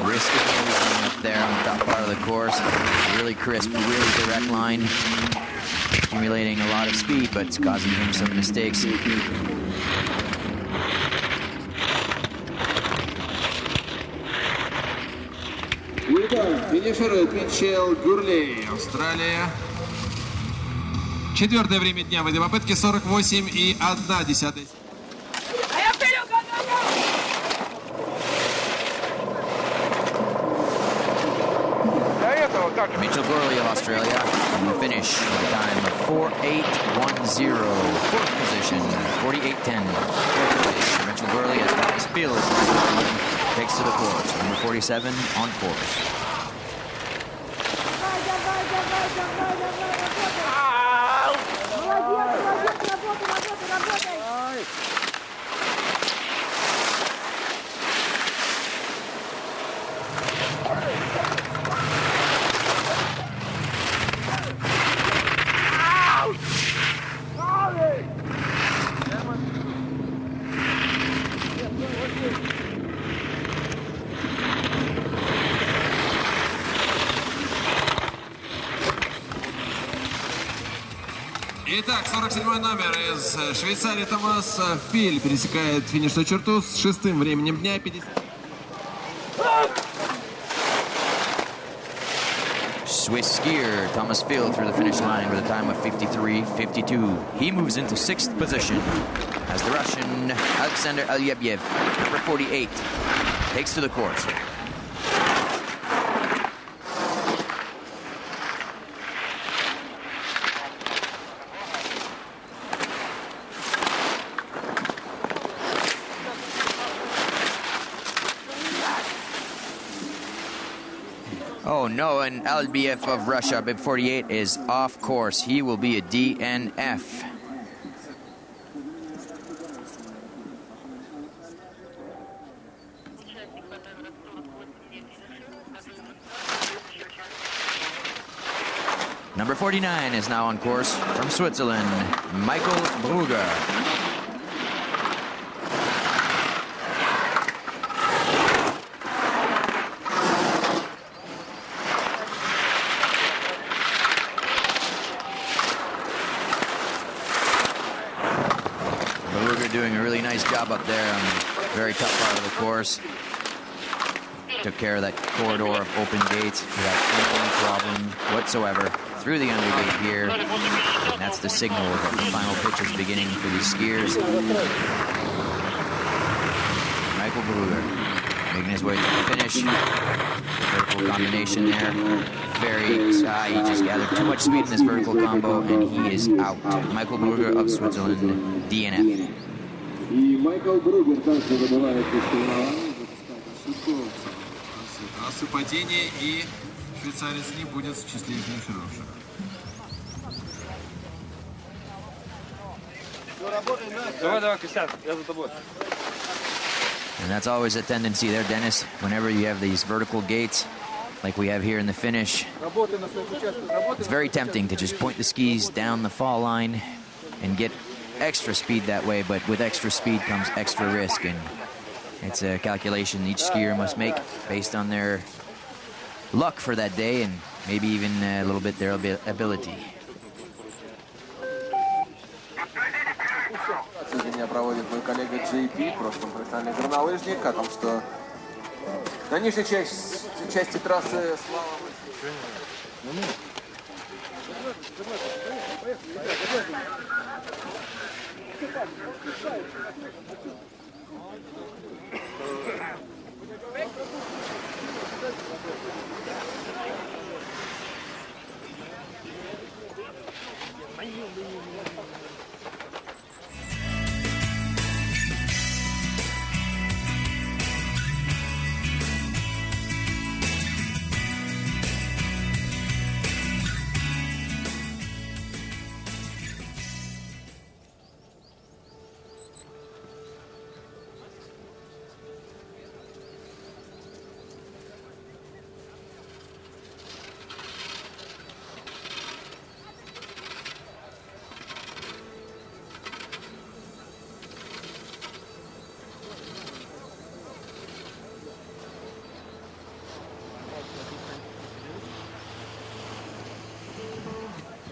risking everything up there on the top part of the course. Really crisp, really direct line. Accumulating a lot of speed, but it's causing him some mistakes. Финиширует Митчелл Гурли, Австралия. 4-е время дня в этой попытке, 48.1. Mitchell Gorley of Australia in the finish with a time of 4.810. 4th position, 48.10. 4th place. Mitchell Gorley as Thomas Field takes to the course. Number 47 on course. Итак, 47-й номер из Швейцарии Томас Филь пересекает финишную черту с 6-м временем дня. 50. Swiss skier Thomas Field through the finish line with a time of 53.52. He moves into 6th position as the Russian Alexander Alyebyev, number 48, takes to the course. Oh no, and Alyebyev of Russia, bib 48, is off course. He will be a DNF. Number 49 is now on course from Switzerland, Michael Brugger. Brugger doing a really nice job up there on the very tough part of the course. Took care of that corridor of open gates without any problem whatsoever. Through the undergate here, and that's the signal that the final pitch is beginning for these skiers. Michael Brugger making his way to the finish. Vertical combination there. Very high. He just gathered too much speed in this vertical combo, and he is out. Michael Brugger of Switzerland, DNF. Падение, и швейцарец не будет в числе финишировавших. Давай, Костян, я за тобой. And that's always a tendency there, Dennis, whenever you have these vertical gates like we have here in the finish. It's very tempting to just point the skis down the fall line and get extra speed that way, but with extra speed comes extra risk, and it's a calculation each skier must make based on their luck for that day and maybe even a little bit their ability. Сегодня проводит мой коллега JP, в прошлом профессиональный горнолыжник, о том, что на нижней части трассы слалом.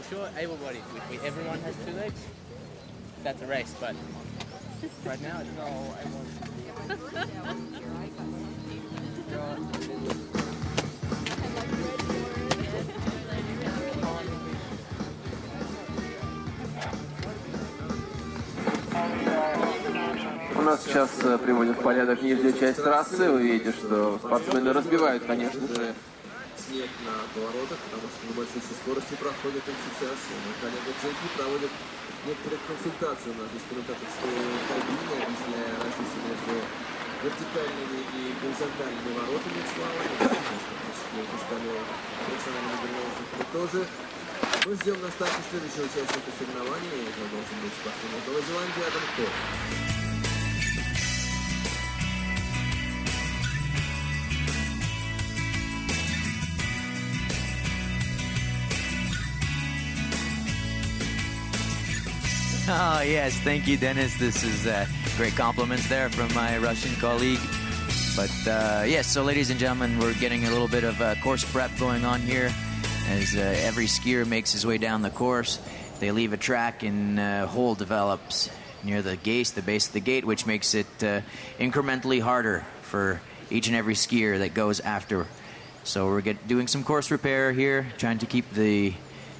Sure, able-bodied. Everyone has two legs. That's a race, but right now it's all У нас сейчас приводят в порядок нижнюю часть трассы. Вы видите, что спортсмены разбивают, конечно же, снег на поворотах, потому что на большой скорости проходят их сейчас. Мой коллега JP проводит некоторые консультации у нас здесь в комментаторской кабине, объясняя разницу между вертикальными и горизонтальными воротами в слаломе. Стали профессиональными горнолыжниками тоже. Мы ждем на старте следующего участника соревнований. Это должен быть спортсмен из Новой Зеландии Адам Кор. Oh, yes. Thank you, Dennis. This is great compliments there from my Russian colleague. But, yes, so ladies and gentlemen, we're getting a little bit of course prep going on here as every skier makes his way down the course. They leave a track and a hole develops near the base of the gate, which makes it incrementally harder for each and every skier that goes after. So we're doing some course repair here, trying to keep the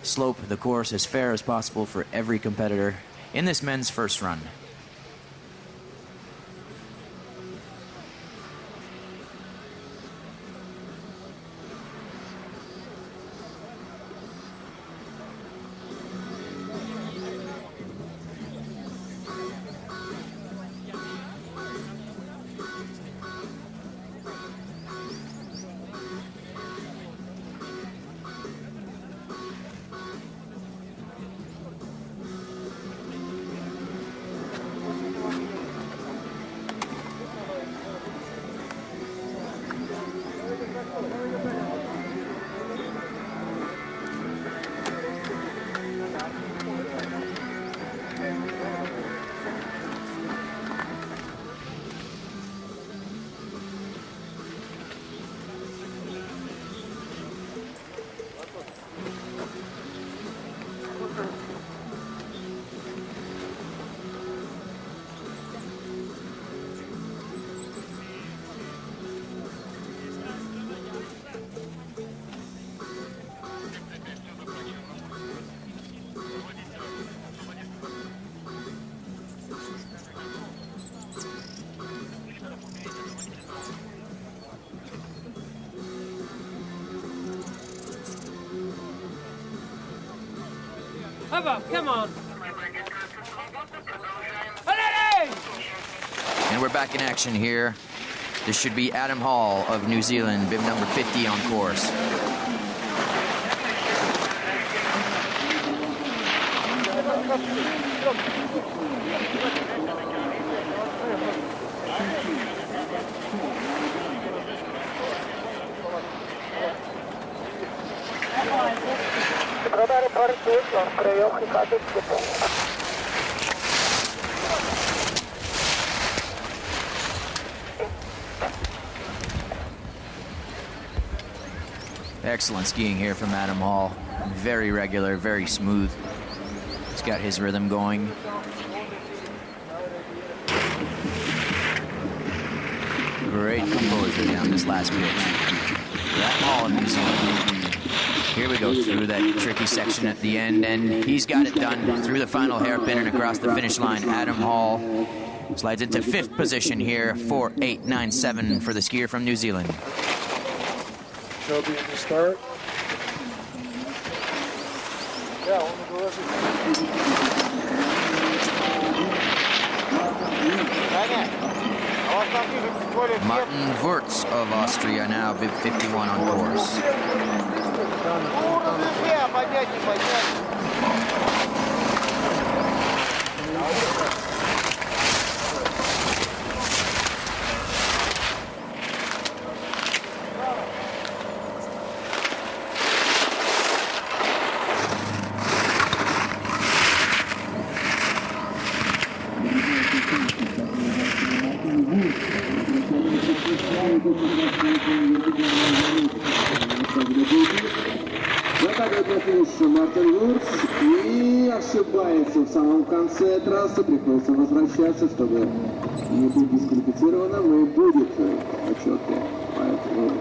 slope of the course as fair as possible for every competitor in this men's first run. Come on. And we're back in action here. This should be Adam Hall of New Zealand, bib number 50 on course. Excellent skiing here from Adam Hall. Very regular, very smooth. He's got his rhythm going. Great composure down this last pitch. Adam Hall of New Zealand. Here we go through that tricky section at the end, and he's got it done through the final hairpin and across the finish line. Adam Hall slides into 5th position here, 4.897 for the skier from New Zealand. Toby in the start. Yeah, on the Martin Wurtz of Austria now, bib 51 on course. Мартин Вурц и ошибается в самом конце трассы, приходится возвращаться, чтобы не быть дисквалифицированным, и будет отчеты. Поэтому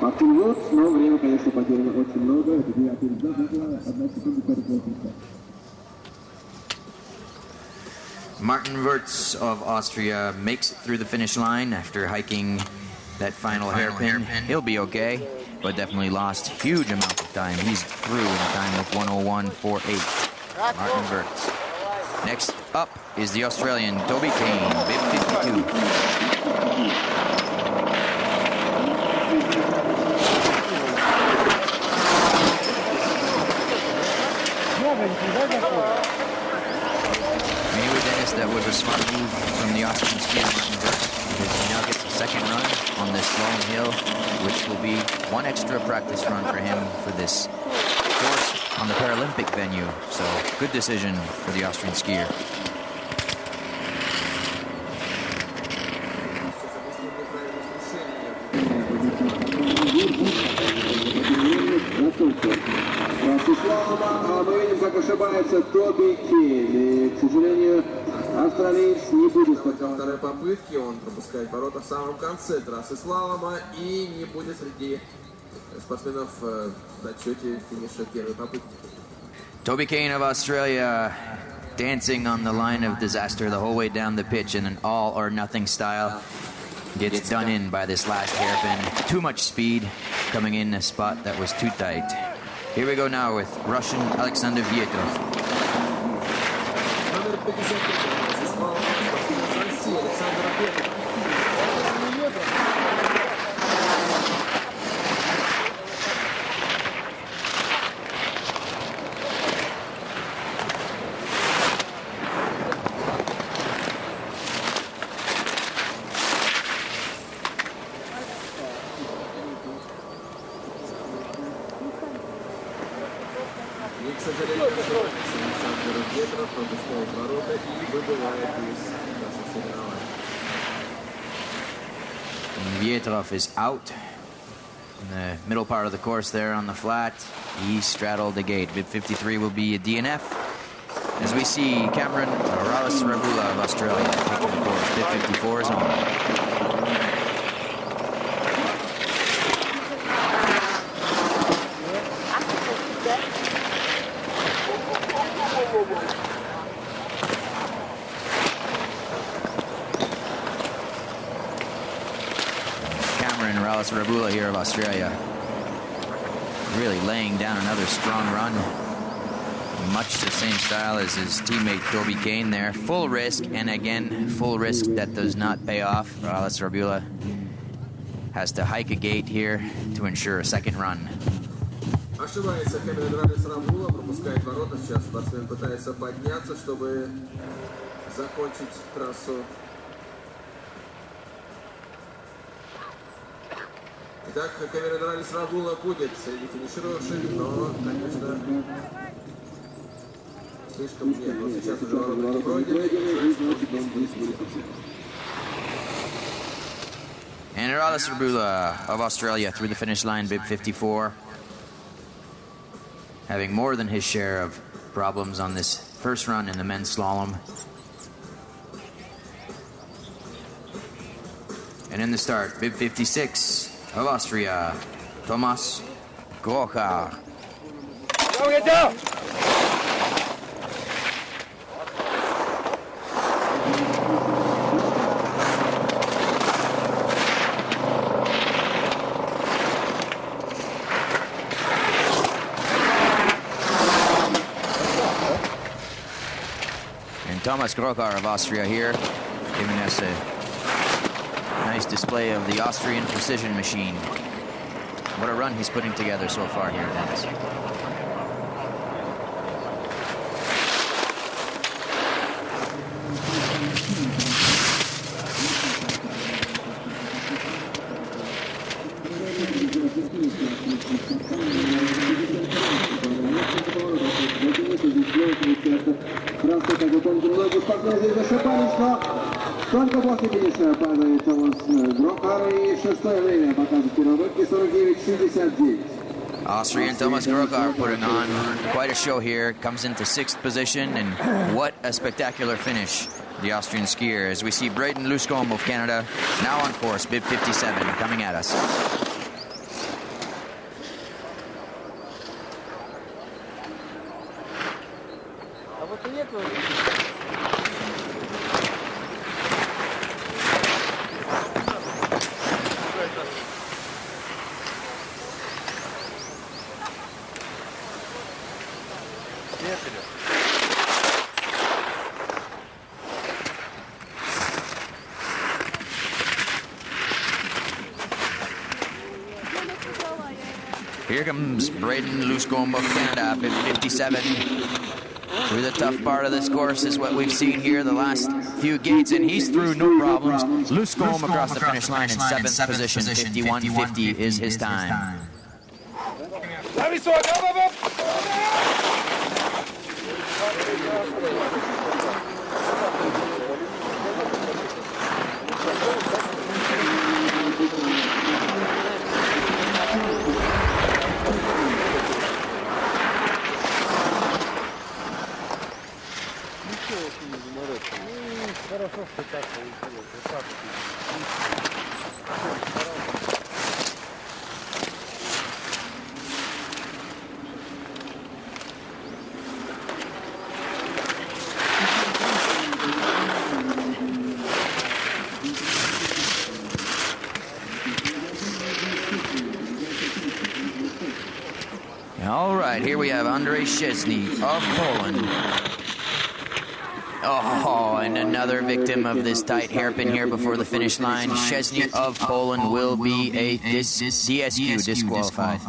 Мартин Вурц, но время, конечно, потеряно очень много. Это 9-й результат, 1 секунда перед. Martin Wurtz of Austria makes it through the finish line after hiking that final hairpin. He'll be okay, but definitely lost huge amounts of time. He's through in a time of 1:01.48. Martin Wurtz. Next up is the Australian Toby Kane, bib 52. That was a smart move from the Austrian skier Martin Wurtz, because he now gets a second run on this Slalom hill, which will be one extra practice run for him for this course on the Paralympic venue. So good decision for the Austrian skier. Австралиец не будет во второй попытке, он пропускает ворота в самом конце трассы слалома и не будет среди спортсменов в отчете финиша первой попытки. Toby Kane of Australia dancing on the line of disaster the whole way down the pitch in an all or nothing style. Gets done in by this last hairpin. Too much speed coming in a spot that was too tight. Here we go now with Russian Alexander Vietrov. Vietrov is out in the middle part of the course there on the flat. He straddled the gate. Bib 53 will be a DNF. As we see Cameron Rallis-Rabula of Australia taking the course. Bib 54 is on. Rabula here of Australia, really laying down another strong run. Much the same style as his teammate Toby Kane there. Full risk, and again, full risk that does not pay off. Alex Rabula has to hike a gate here to ensure a second run. Ошибается Камиль Равис Рамбула, пропускает ворота. Сейчас спортсмен пытается подняться, чтобы закончить трассу. Итак, Камиль Равис Рамбула будет среди финишировавших, но, конечно, слишком нет. Вот сейчас уже ворота не пройдены. And Alex Rabula of Australia through the finish line, bib 54. Having more than his share of problems on this first run in the men's slalom. And in the start, bib 56 of Austria, Thomas Grocha. Go, get down! Thomas Grocher of Austria here, giving us a nice display of the Austrian precision machine. What a run he's putting together so far here, Dennis. Только после финиша падает Томас Грохар, и шестое время показывает первогодки 49:69. Austrian Thomas Grocher putting on quite a show here. Comes into 6th position, and what a spectacular finish. The Austrian skier, as we see Braden Luscombe of Canada now on course, bib 57, coming at us. Here comes Braden Luscombe of Canada, bib 57. Through the tough part of this course is what we've seen here the last few gates, and he's through no problems. Luscombe across the finish line in 7th position, 51:50 is his time. All right, here we have Andrzej Szczesny of Poland. Oh, and another victim of this tight hairpin here before the finish line. Szczesny of Poland will be a DSQ, disqualified.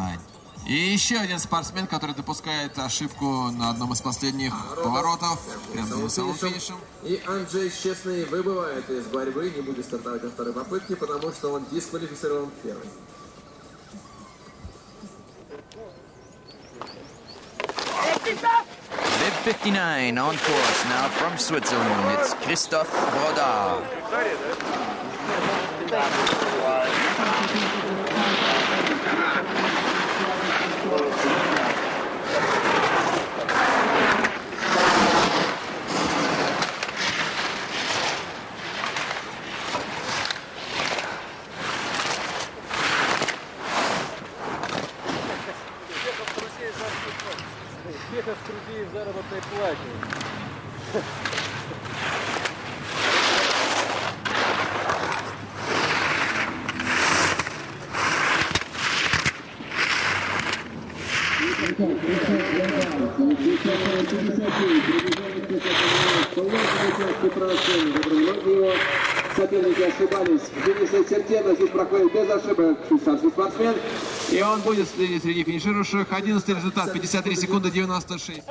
И еще один спортсмен, который допускает ошибку на одном из последних поворотов, прямо перед самым финишем. И Анджей Szczesny выбывает из борьбы, не будет стартовать на второй попытке, потому что он дисквалифицирован в первой. Bib 59 on course now from Switzerland. It's Christoph Brodar. Успехов в труде и заработной плате. Соперники ошибались. В финишной черте, но здесь проходит без ошибок швейцарский спортсмен. И он будет среди финиширующих. 11-й результат, 53 секунды 96.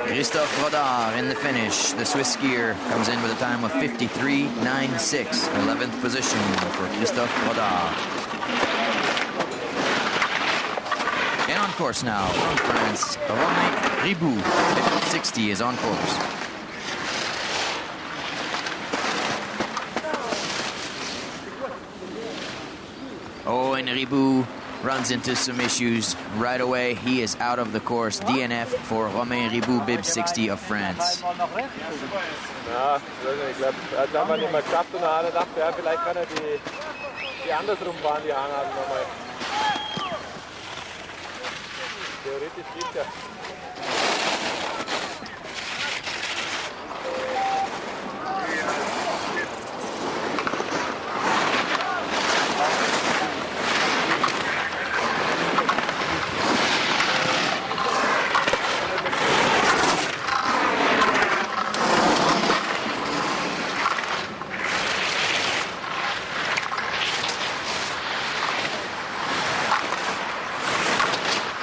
Christophe Rodard in the finish. The Swiss skier comes in with a time of 53.96. 11th position for Christophe Rodard. And on course now from France, Romain Ribou, 60 is on course. Oh, and Ribou runs into some issues right away. He is out of the course. DNF for Romain Ribou, bib 60 of France. Ja, ich glaube, er hat einfach nicht mehr geschafft und er dachte, ja, vielleicht kann er die andersrum fahren, die Hangarten nochmal. Theoretisch geht's ja.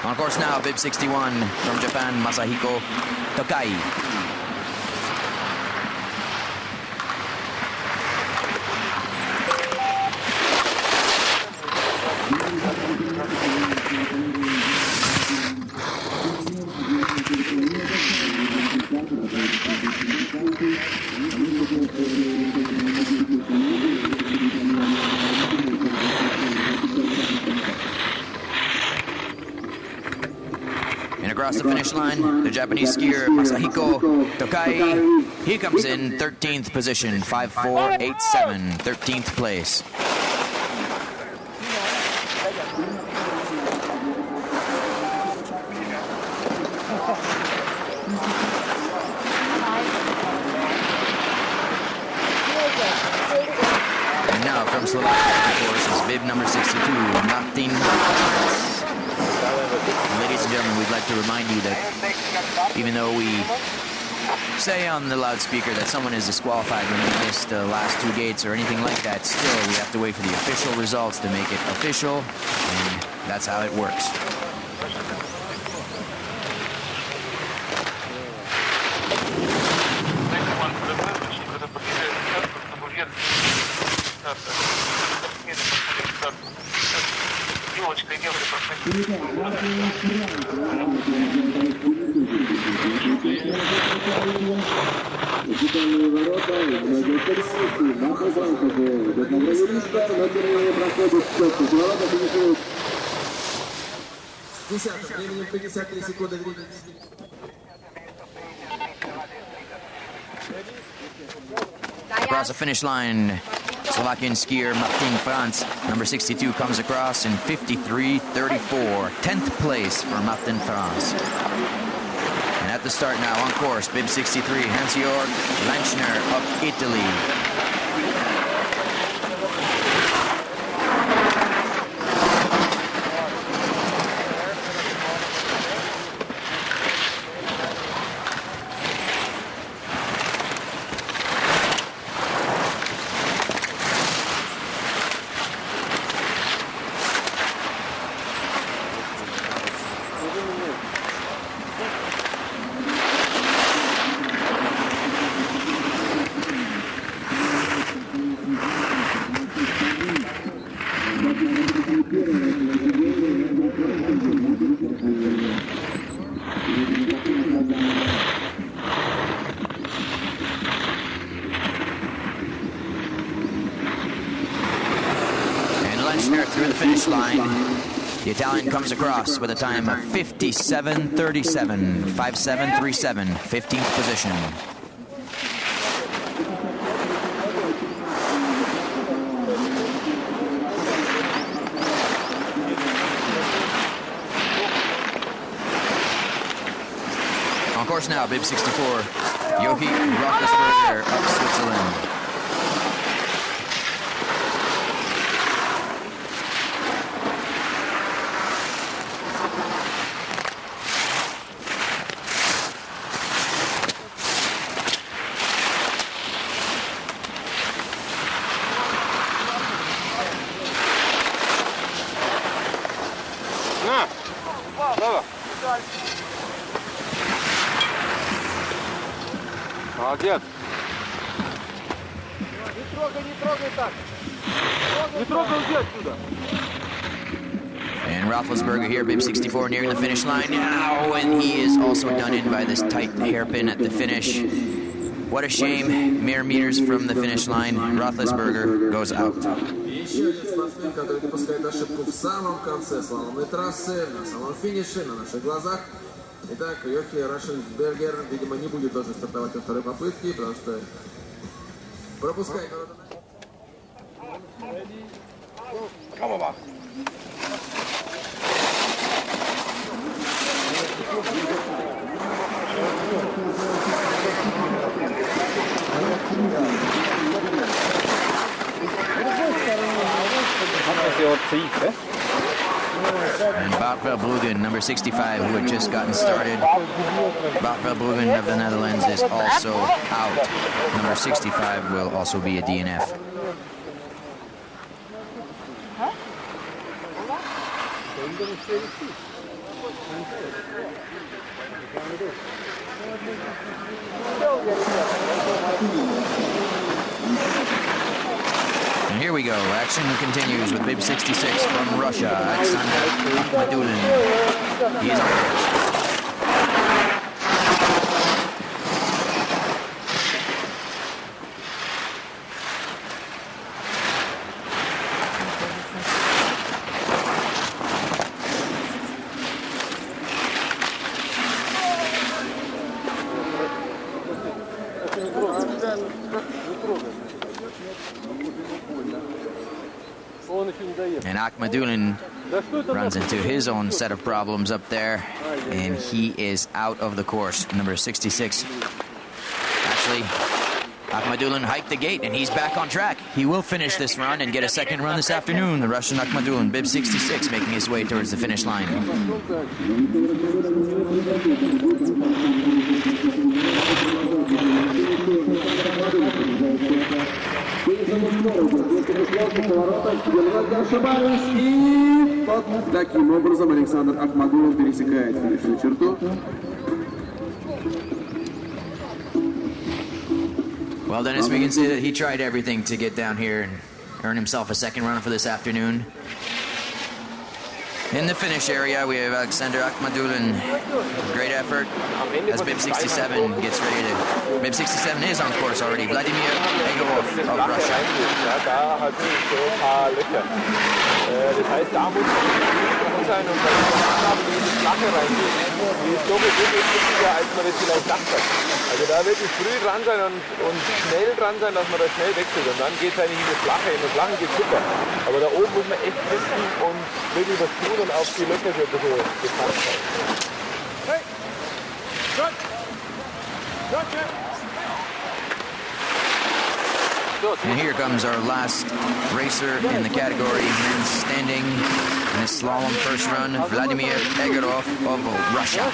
On course now, bib 61 from Japan, Masahiko Tokai. Across the finish line, the Japanese skier Masahiko Tokai. He comes in 13th position, 5.487, 13th place. And now from Slovakia, of course, is bib number 62, Martin Frantseva. Ladies and gentlemen, we'd like to remind you that even though we say on the loudspeaker that someone is disqualified when they missed the last two gates or anything like that, still we have to wait for the official results to make it official, and that's how it works. Временем 53 секунды. Across the finish line, Slovakian skier Martin Frantseva, number 62, comes across in 53.34. 10th place for Martin Frantseva. And at the start now, on course, bib 63, Hans-Jörg Lenchner of Italy. Through the finish line, the Italian comes across with a time of 57.37, 57.37, 15th position. On course now, bib 64, Joachim Rockesberger of Switzerland. На! Слава! Молодец! Не трогай так! Не трогай, уйди отсюда! And Roethlisberger here, bib 64, nearing the finish line now, and he is also done in by this tight hairpin at the finish. What a shame. Mere meters from the finish line. Roethlisberger goes out. Еще один спортсмен, который допускает ошибку в самом конце слаломной трассы, на самом финише, на наших глазах. Итак, Йохи Рашенбергер, видимо, не будет тоже стартовать во второй попытке, потому что пропускает. And Pavel, number 65, who had just gotten started. Pavel of the Netherlands is also out. Number 65 will also be a DNF. And here we go. Action continues with bib 66 from Russia, Alexandra Frantseva. He is on first. And Akhmadulin runs into his own set of problems up there, and he is out of the course. Number 66. Actually, Akhmadulin hiked the gate, and he's back on track. He will finish this run and get a second run this afternoon. The Russian Akhmadulin, bib 66, making his way towards the finish line. И вот таким образом Александр Ахмадулин пересекает финишную черту. Well, Dennis, we can say that he tried everything to get down here and earn himself a second run for this afternoon. In the finish area, we have Alexander Akhmadulin. Great effort as bib 67 gets ready to... Bib 67 is on course already. Vladimir Egorov of Russia. Da hat es so ein paar Löcher. Das heißt, da muss man sein und bei der Anlage diese Flache reingehen. Die ist doppelt so wichtiger, als man das vielleicht dachte. Also da wirklich früh dran sein und schnell dran sein, dass man da schnell wechselt. Und dann geht es eigentlich in die Flache. In der Flache geht es super. Aber da oben muss man echt wissen und wirklich was tun und auf die Löcher so ein bisschen gepasst sein. Hey! Shot! Shot! And here comes our last racer in the category, men's standing in his slalom first run, Vladimir Egorov of Russia.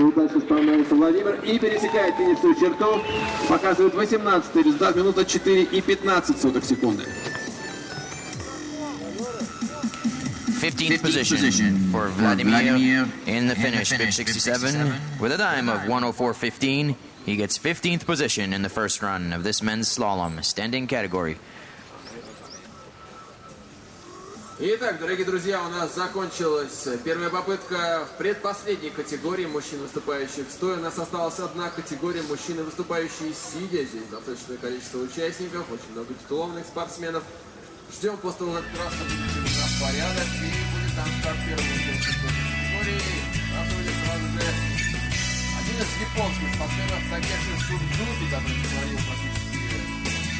Удачно справляется Владимир и пересекает финишную черту. Показывает 18-й результат, минута 4 и 15 сотых секунды. 15th position for Vladimir in the finish, bib 67, with a time of 1:04.15. He gets 15th position in the first run of this men's slalom standing category. Итак, дорогие друзья, у нас закончилась первая попытка в предпоследней категории мужчин, выступающих стоя. У нас осталась одна категория мужчин, выступающие сидя. Здесь достаточное количество участников, очень много титулованных спортсменов. Ждем после того, как трасса будет приведена в порядок, и будет там старт первой категории. Трасса будет сразу же один из японских спортсменов, Такеши Судзуки, который творил практически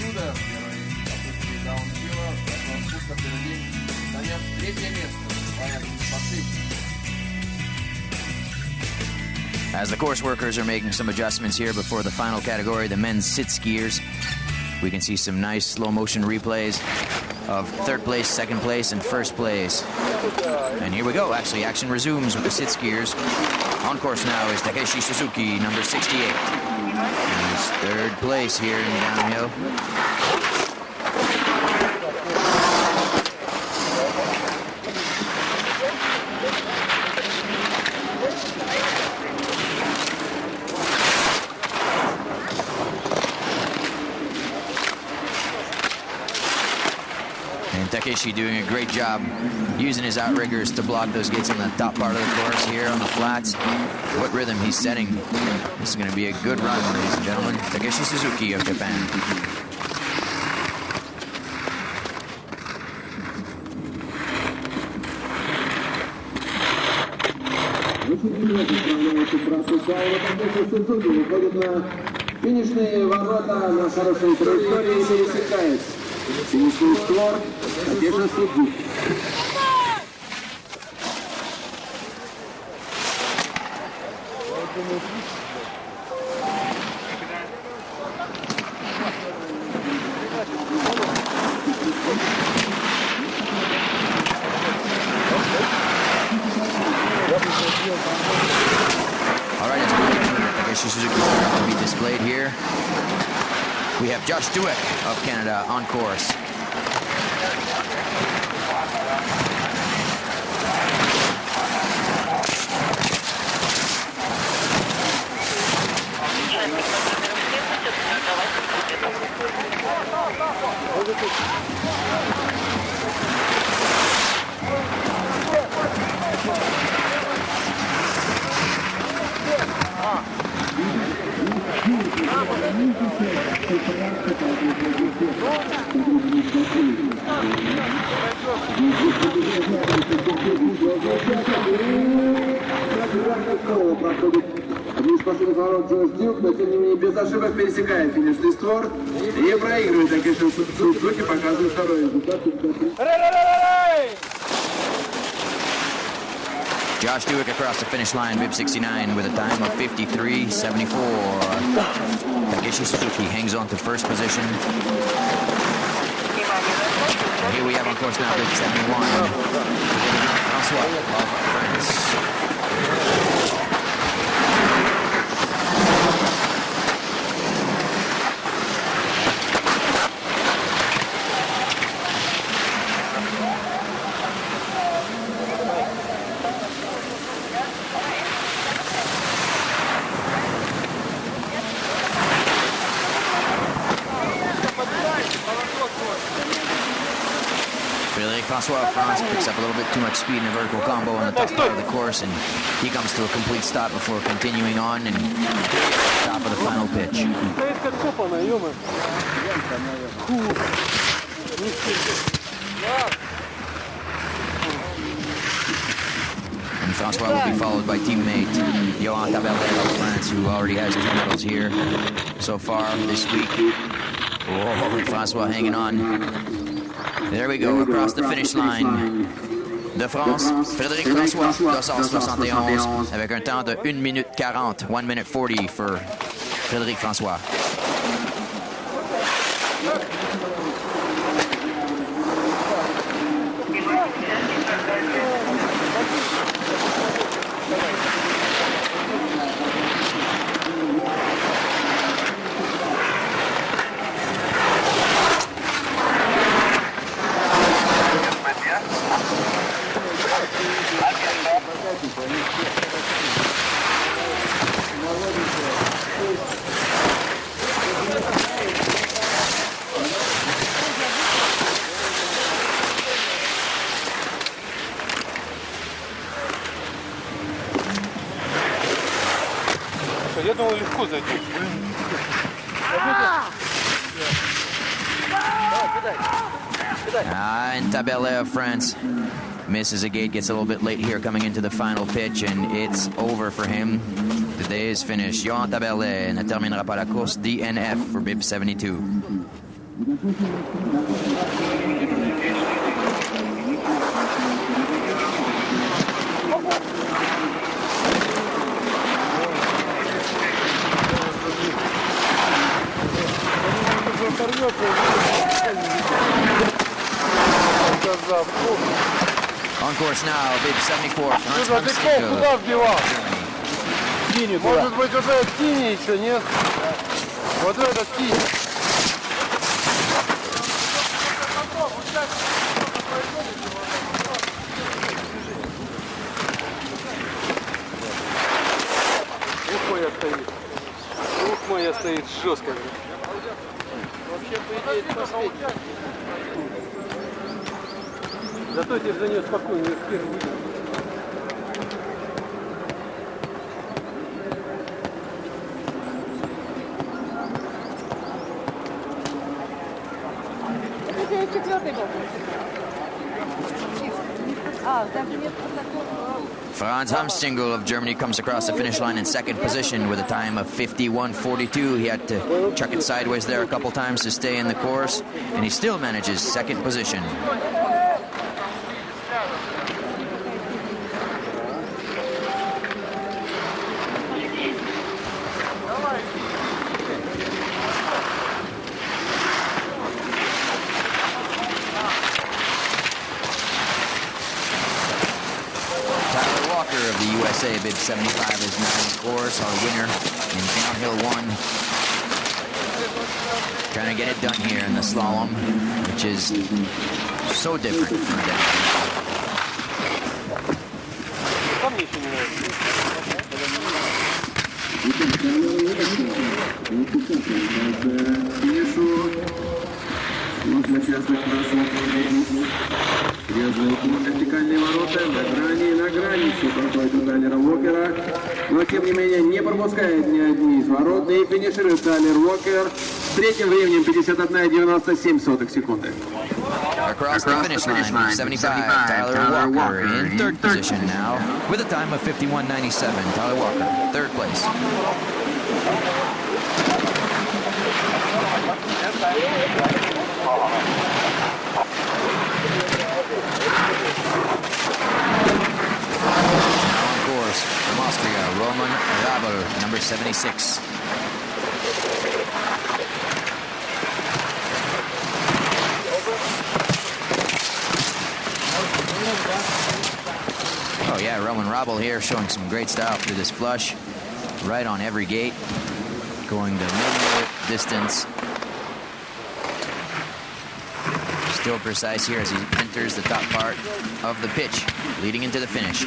чудо в первой попытке даунхилла, прошел спуска впереди, заняв третье место. Понятно, не последний. As the course workers are making some adjustments here before the final category, the men's sit skiers, we can see some nice slow motion replays of third place, second place, and first place. And here we go. Actually, action resumes with the sit skiers. On course now is Takeshi Suzuki, number 68. He's third place here in downhill. Takeshi doing a great job using his outriggers to block those gates on the top part of the course here on the flats. What rhythm he's setting. This is going to be a good run, ladies and gentlemen. Takeshi Suzuki of Japan. Финишные ворота на хорошей траектории пересекаются. Финишный створ, Takeshi Suzuki. All right, it's Takeshi Suzuki to be displayed here. We have Josh Dueck of Canada on course. Административный ворот Джош Дюк, но тем не менее без ошибок пересекает финишный створ и проигрывает Takeshi Suzuki, показывает второй результат. Josh Dueck across the finish line, bib 69 with a time of 53.74. Takeshi Suzuki hangs on to first position. And here we have on course now bib 71. Francois of France. Francois of France picks up a little bit too much speed in a vertical combo on the top part of the course, and he comes to a complete stop before continuing on and top of the final pitch. And Francois will be followed by teammate Johan Tabelle of France, who already has 2 medals here so far this week. Oh, Francois hanging on. There we go, across the finish line. De France, Frédéric François, 271, avec un temps de 1 minute 40, 1 minute 40 for Frédéric François. Я думал, легко зайти. And Tabelle of France misses a gate, gets a little bit late here coming into the final pitch, and it's over for him. The day is finished. Johan Tabelle ne terminera pas la course. DNF for bib 72. On course now, bib 74, Franz Germany. синий. Может быть, уже синий еще, нет? Вот этот синий. Ух, моя стоит жестко. Вообще, по идее, это последний. Зато тебе за нее спокойно, ее первый выйдет. Это четвертый был. Franz Hamstingel of Germany comes across the finish line in second position with a time of 51:42. He had to chuck it sideways there a couple times to stay in the course, and he still manages second position. Of the USA bib 75 is now in course, our winner in downhill one. Trying to get it done here in the slalom, which is so different from Вертикальные ворота на грани все проходит у Тайлера Уокера, но тем не менее не пропускает ни одни из ворот и финиширует Тайлер Уокер с третьим временем 51,97 секунды. Across the finish line, 75, Tyler Walker in third position now with a time of 51:97. Tyler Walker, third place. From Austria, Roman Rabel, number 76. Oh yeah, Roman Rabel here showing some great style through this flush. Right on every gate, going the minimal distance. Still precise here as he enters the top part of the pitch, leading into the finish.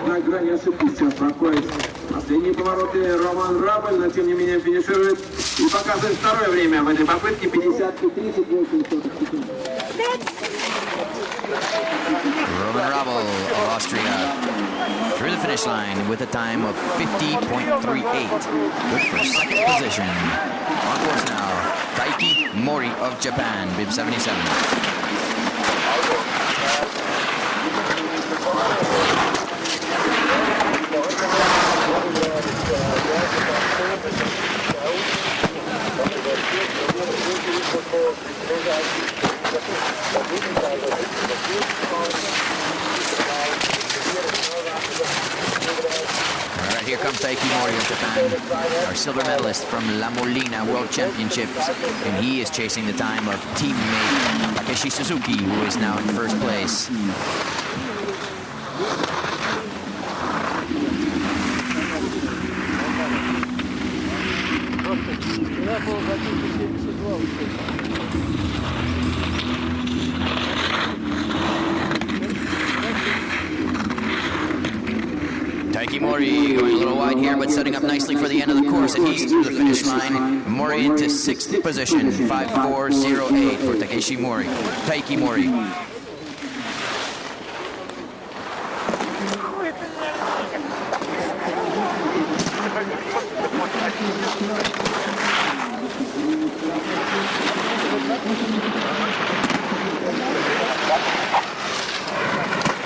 На грани ошибки сейчас проходит последние повороты Роман Рабель, но тем не менее финиширует и показывает второе время в этой попытке 50:38 секунд. Roman Rabel of Austria through the finish line with a time of 50.38. Good for second position. On course now, Taiki Mori of Japan, bib 77. All right, here comes Taiki Mori of Japan, our silver medalist from La Molina World Championships, and he is chasing the time of teammate Takeshi Suzuki, who is now in first place. Taiki Mori going a little wide here, but setting up nicely for the end of the course, and he's through the finish line. Mori into sixth position, 5:4.08 for Takeshi Mori. Taiki Mori.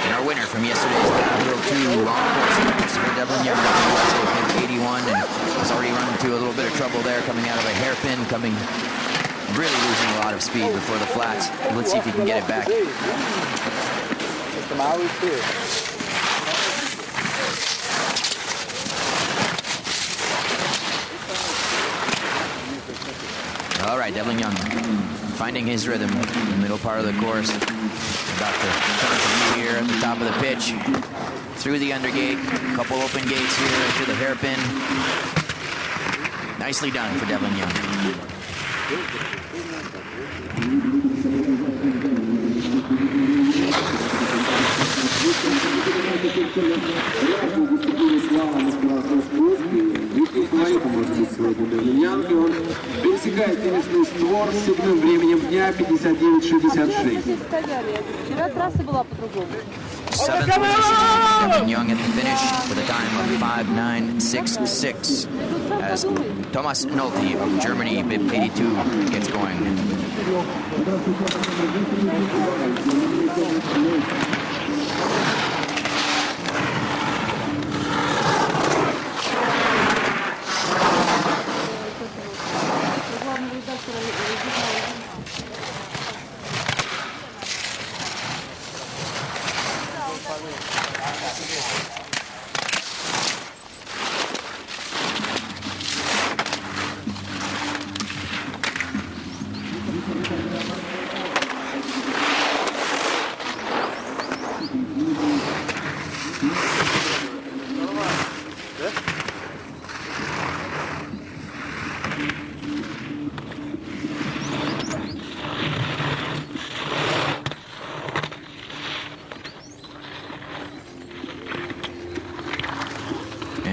And our winner from yesterday's downhill 2 long course, Christopher Devlin Young, USA 81, and has already run into a little bit of trouble there, coming out of a hairpin, really losing a lot of speed before the flats. Let's see if he can get it back. All right, Devlin Young finding his rhythm in the middle part of the course. About to turn to view here at the top of the pitch. Through the undergate, a couple open gates here into the hairpin. Nicely done for Devlin Young. Он пересекает финишный створ с сигнальным временем дня 59:66. Вчера трасса была по-другому. 7th position, Devlin Young at the finish with a time of 5:9.66 as Thomas Nolte of Germany, bib 82, gets going.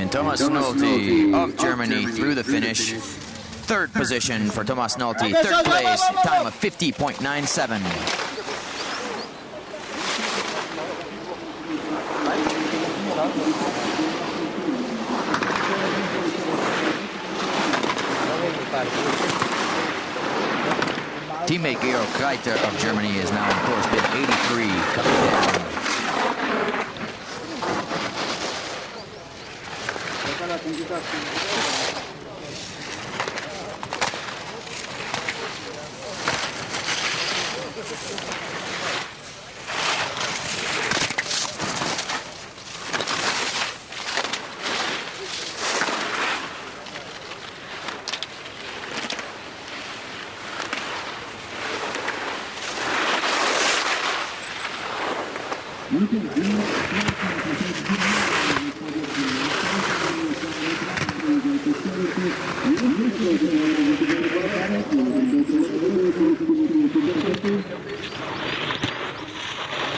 Thomas Nolte of Germany through the finish. 3rd position for Thomas Nolte. 3rd place, time of 50.97. Teammate Georg Kreiter of Germany is now in course bid 83, coming down.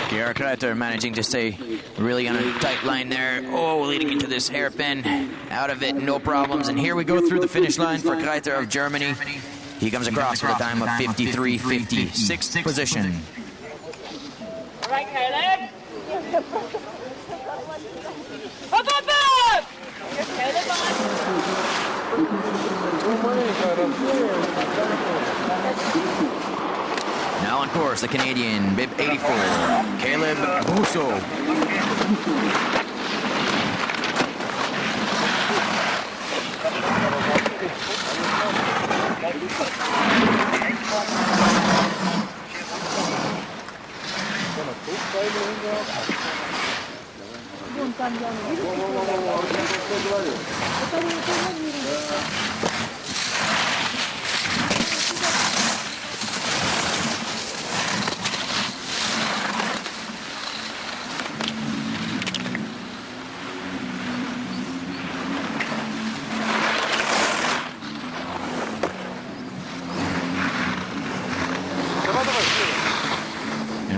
Georg Kreiter managing to stay really on a tight line there. Oh, leading into this hairpin. Out of it, no problems. And here we go through the finish line for Kreiter of Germany. He comes across with a time of 53.50, 6th position. All right, Caleb. Up, up, up! Here's Caleb Now on course, the Canadian, bib 84, Caleb Rousseau.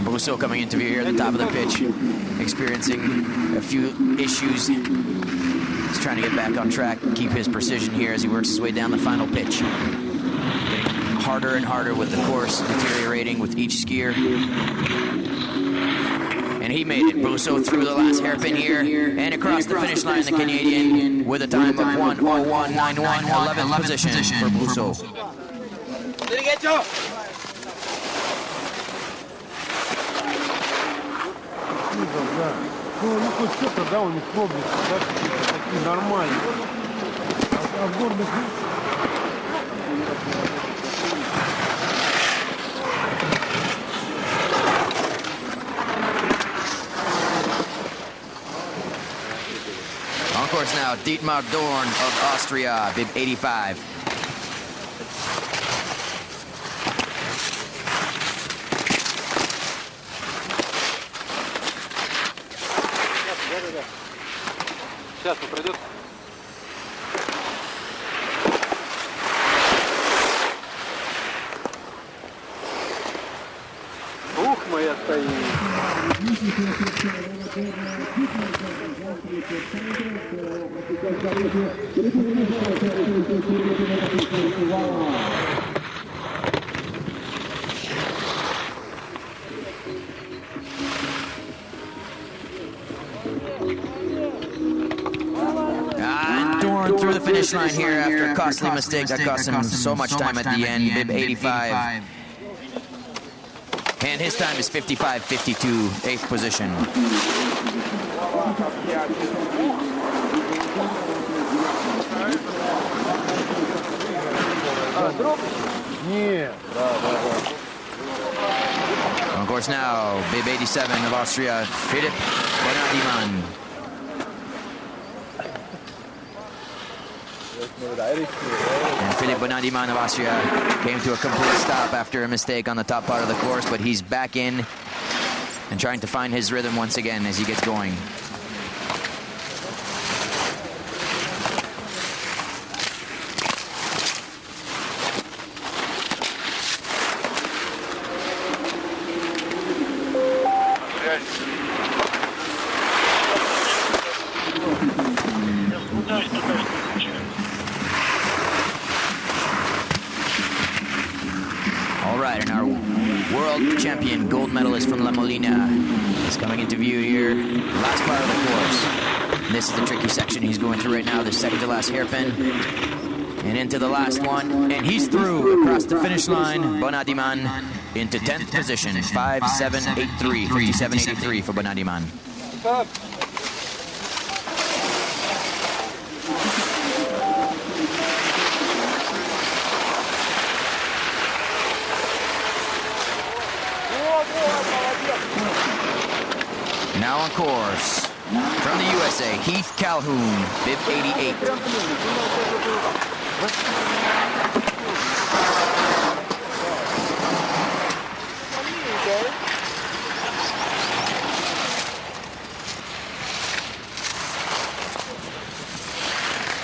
Rousseau coming into view here at the top of the pitch, experiencing a few issues. He's trying to get back on track, keep his precision here as he works his way down the final pitch. Getting harder and harder with the course, deteriorating with each skier. And he made it. Rousseau through the last hairpin here and across the finish line, the Canadian with a time of 1:01.91, 11th position for Rousseau. Ну, ну хоть что-то, да, у них проблески, да, какие-то такие нормальные. А в горных... On course now, Dietmar Dorn of Austria, bib 85. Сейчас пройдет. Ух, моя стоит. Through the finish line here after a costly mistake that cost him so much time at the end. Bib 85. And his time is 55.52, 8th position. Of course now, Bib 87 of Austria, Philipp Bonadiman. And Philipp Bonadiman of Austria came to a complete stop after a mistake on the top part of the course, but he's back in and trying to find his rhythm once again as he gets going. Champion, gold medalist from La Molina, is coming into view here. Last part of the course. This is the tricky section he's going through right now, the second to last hairpin. And into the last one. And he's through across the finish line. Bonadiman into 10th position. 57.83. 57.83 for Bonadiman. Now on course, from the USA, Heath Calhoun, bib 88.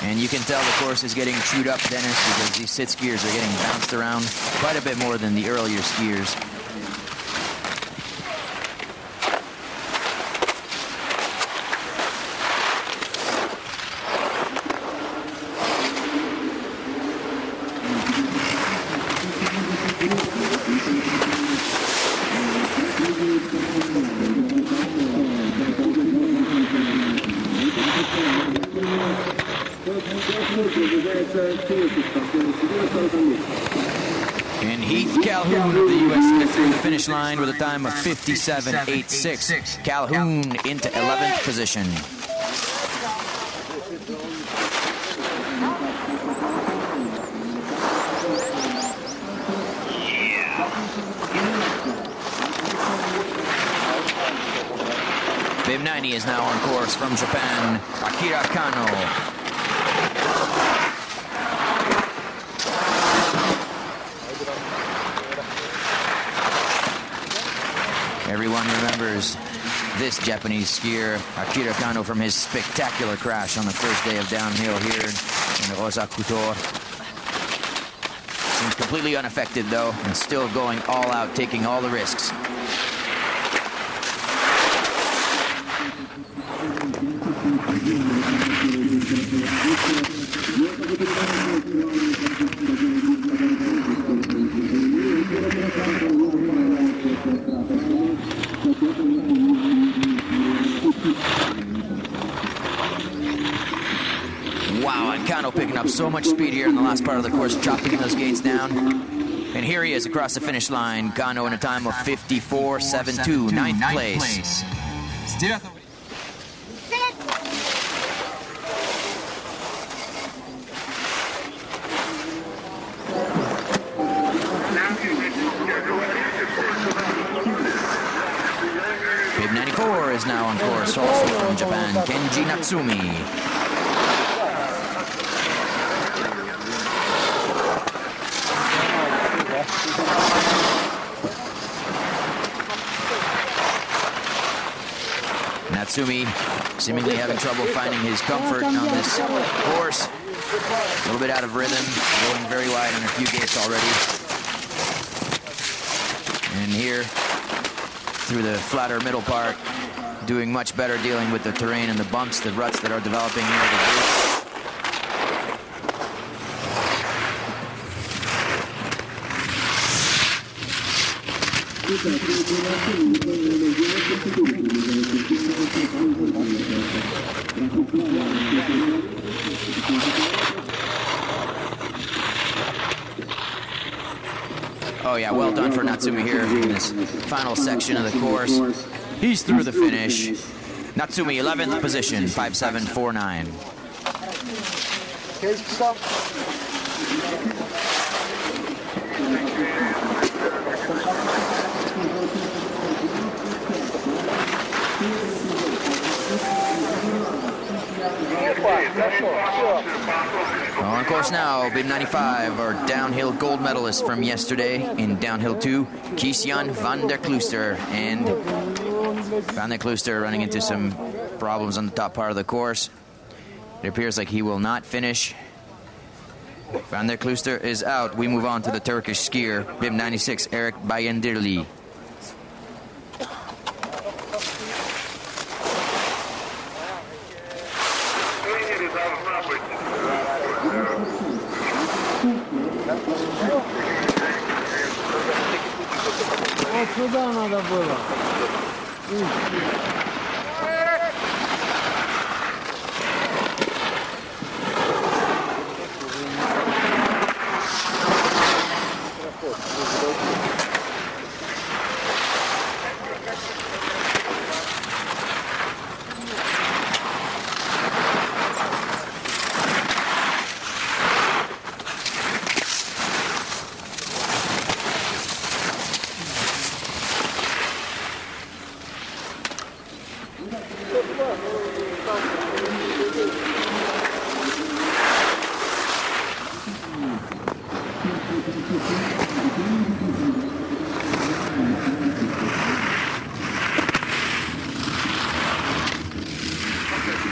And you can tell the course is getting chewed up, Dennis, because these sit skiers are getting bounced around quite a bit more than the earlier skiers. And Heath Calhoun of the USA through the finish line with a time of 57.86. Calhoun into 11th position. Bib 90 is now on course from Japan, Akira Kano. Everyone remembers this Japanese skier, Akira Kano, from his spectacular crash on the first day of downhill here in Rosa Couture. Seems completely unaffected, though, and still going all out, taking all the risks. Wow, and Kano picking up so much speed here in the last part of the course, chopping those gates down. And here he is across the finish line. Kano in a time of 54.72, ninth place. Bib 94 is now on course, also from Japan, Kenji Natsumi. Natsumi seemingly having trouble finding his comfort on this course. A little bit out of rhythm, going very wide on a few gates already. And here, through the flatter middle part, doing much better dealing with the terrain and the bumps, the ruts that are developing near the gates. Oh yeah, well done for Natsumi here in this final section of the course. He's through the finish. Natsumi, 11th position, 5.749. Okay, stop. On course now, bib 95, our downhill gold medalist from yesterday in downhill 2, Kiesjan van der Klooster. And Van der Klooster running into some problems on the top part of the course. It appears like he will not finish. Van der Klooster is out. We move on to the Turkish skier, bib 96, Erik Bayendirli. Вот сюда надо было.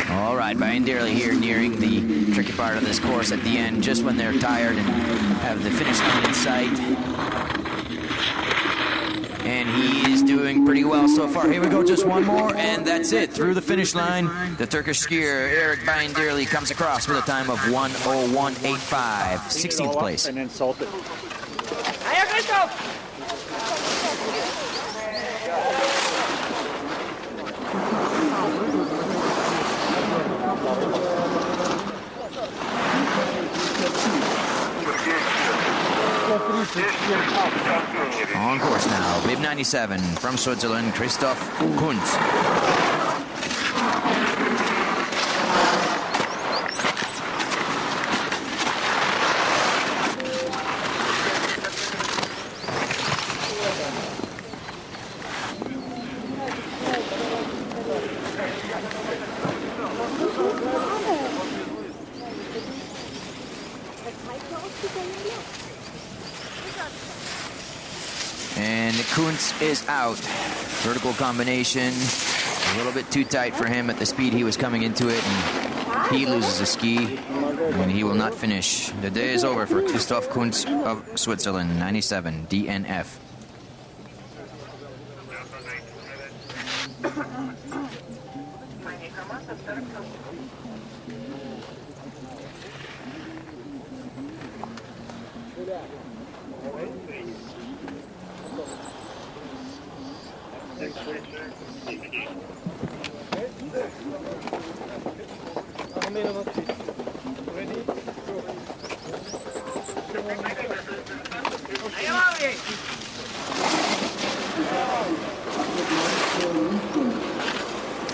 All right, Bayendirli here nearing the tricky part of this course at the end, just when they're tired and have the finish line in sight. And he is doing pretty well so far. Here we go, just one more, and that's it. Through the finish line, the Turkish skier, Erik Bayendirli, comes across with a time of 1:01.85, 16th place. And insulted. On course now, bib 97 from Switzerland, Christoph Kunz. And Kunz is out. Vertical combination, a little bit too tight for him at the speed he was coming into it, and he loses a ski, and he will not finish. The day is over for Christoph Kunz of Switzerland, 97, DNF.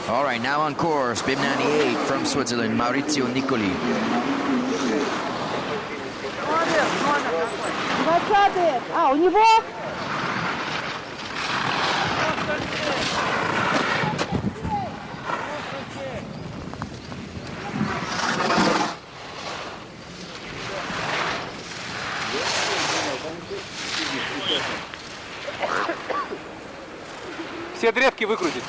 All right, now on course, bib 98 from Switzerland, Maurizio Nicoli. У него? Все древки выкрутить.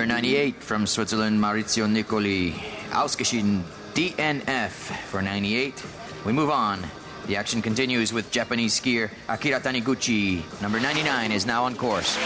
Number 98 from Switzerland, Maurizio Nicoli. Ausgeschieden, DNF for 98. We move on. The action continues with Japanese skier Akira Taniguchi. Number 99 is now on course.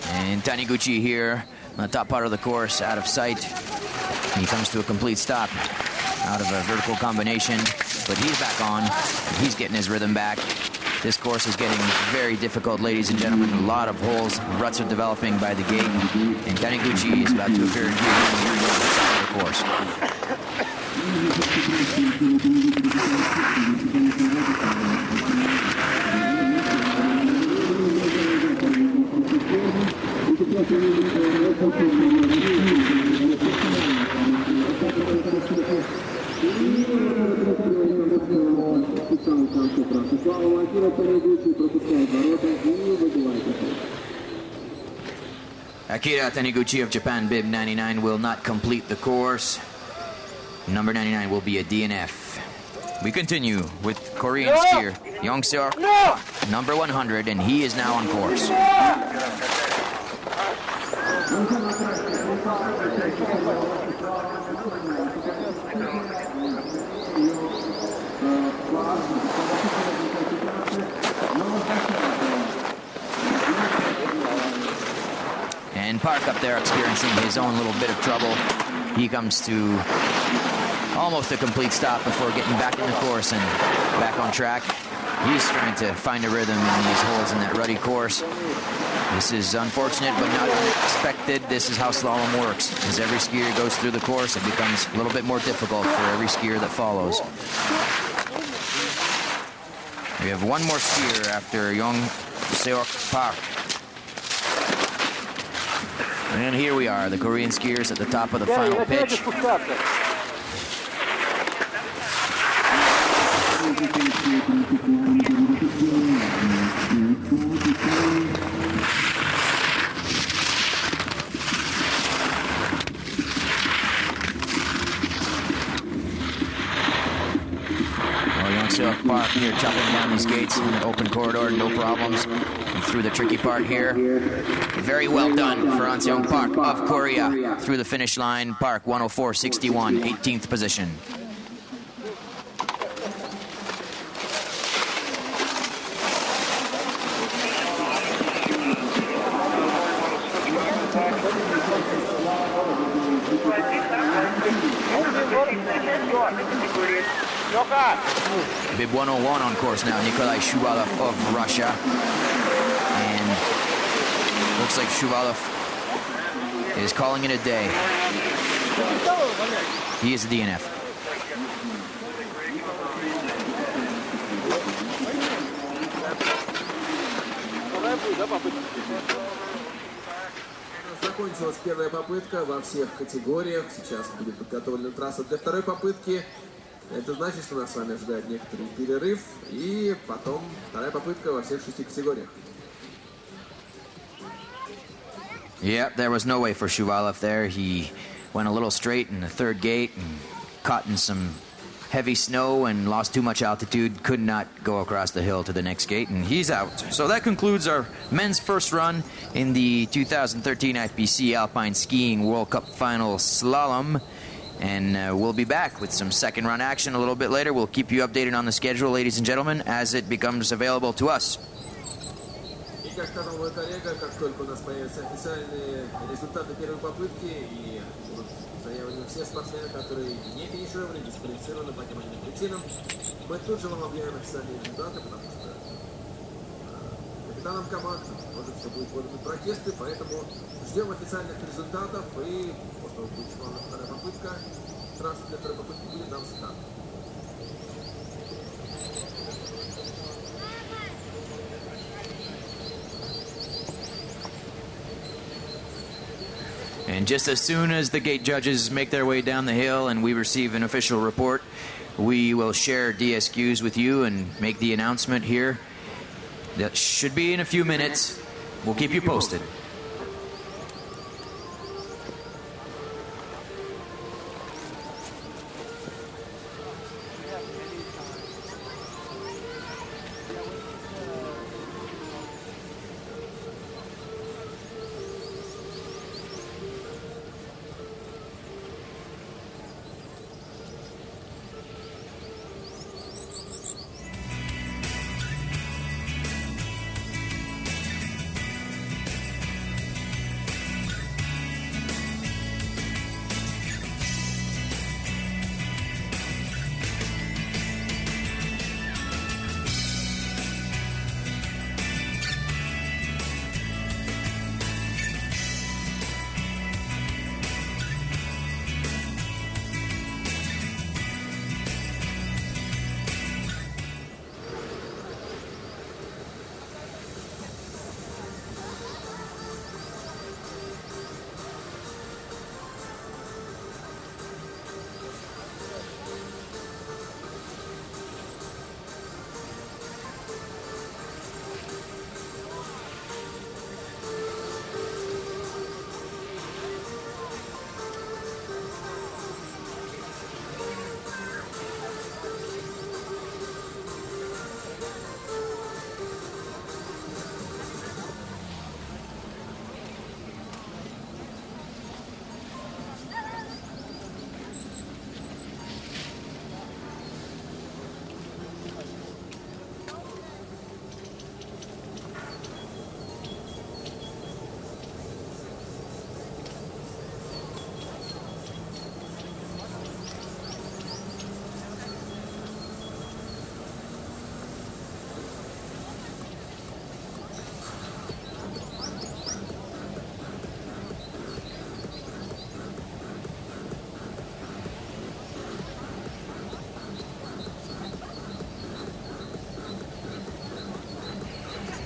And Taniguchi here on the top part of the course, out of sight. He comes to a complete stop out of a vertical combination, but he's back on. He's getting his rhythm back. This course is getting very difficult, ladies and gentlemen. A lot of holes, ruts are developing by the gate, and Taniguchi is about to appear in view here on the side of the course. Akira Taniguchi of Japan, bib 99, will not complete the course. Number 99 will be a DNF. We continue with Korean skier Young-seok, number 100, and he is now on course. And Park up there experiencing his own little bit of trouble. He comes to almost a complete stop before getting back in the course and back on track. He's trying to find a rhythm in these holes in that ruddy course. This is unfortunate but not unexpected. This is how slalom works. As every skier goes through the course, it becomes a little bit more difficult for every skier that follows. We have one more skier after Young-seok Park. And here we are, the Korean skiers at the top of the final pitch. Young-seok Park here chopping down these gates in an open corridor, no problems. And through the tricky part here. Very well done for An-seong Park of Korea. Through the finish line, Park 104.61, 18th position. Bib 101 on course now, Nikolai Shuvalov of Russia. And looks like Shuvalov is calling it a day. He is a DNF. Закончилась первая попытка во всех категориях. Сейчас будет подготовлена трасса для второй попытки. Это значит, что нас с вами ожидает некоторый перерыв. И потом вторая попытка во всех 6 категориях. Yeah, there was no way for Shuvalov there. He went a little straight in the third gate and caught in some heavy snow and lost too much altitude. Could not go across the hill to the next gate, and he's out. So that concludes our men's first run in the 2013 IPC Alpine Skiing World Cup Final Slalom. And we'll be back with some second run action a little bit later. We'll keep you updated on the schedule, ladies and gentlemen, as it becomes available to us. Как сказал мой коллега, как только у нас появятся официальные результаты первой попытки и будут заявлены все спортсмены, которые не финишировали, дисквалифицированы по тем или иным причинам, мы тут же вам объявим официальные результаты, потому что капитаном команд, может, все будет выданы протесты, поэтому ждем официальных результатов, и после того, как будет выполнена вторая попытка, трасса для второй попытки будет дан старт. And just as soon as the gate judges make their way down the hill and we receive an official report, we will share DSQs with you and make the announcement here. That should be in a few minutes. We'll keep you posted.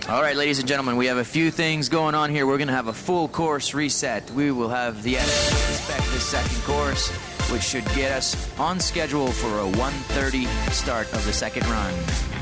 All right, ladies and gentlemen, we have a few things going on here. We're going to have a full course reset. We will have the inspect the second course, which should get us on schedule for a 1:30 start of the second run.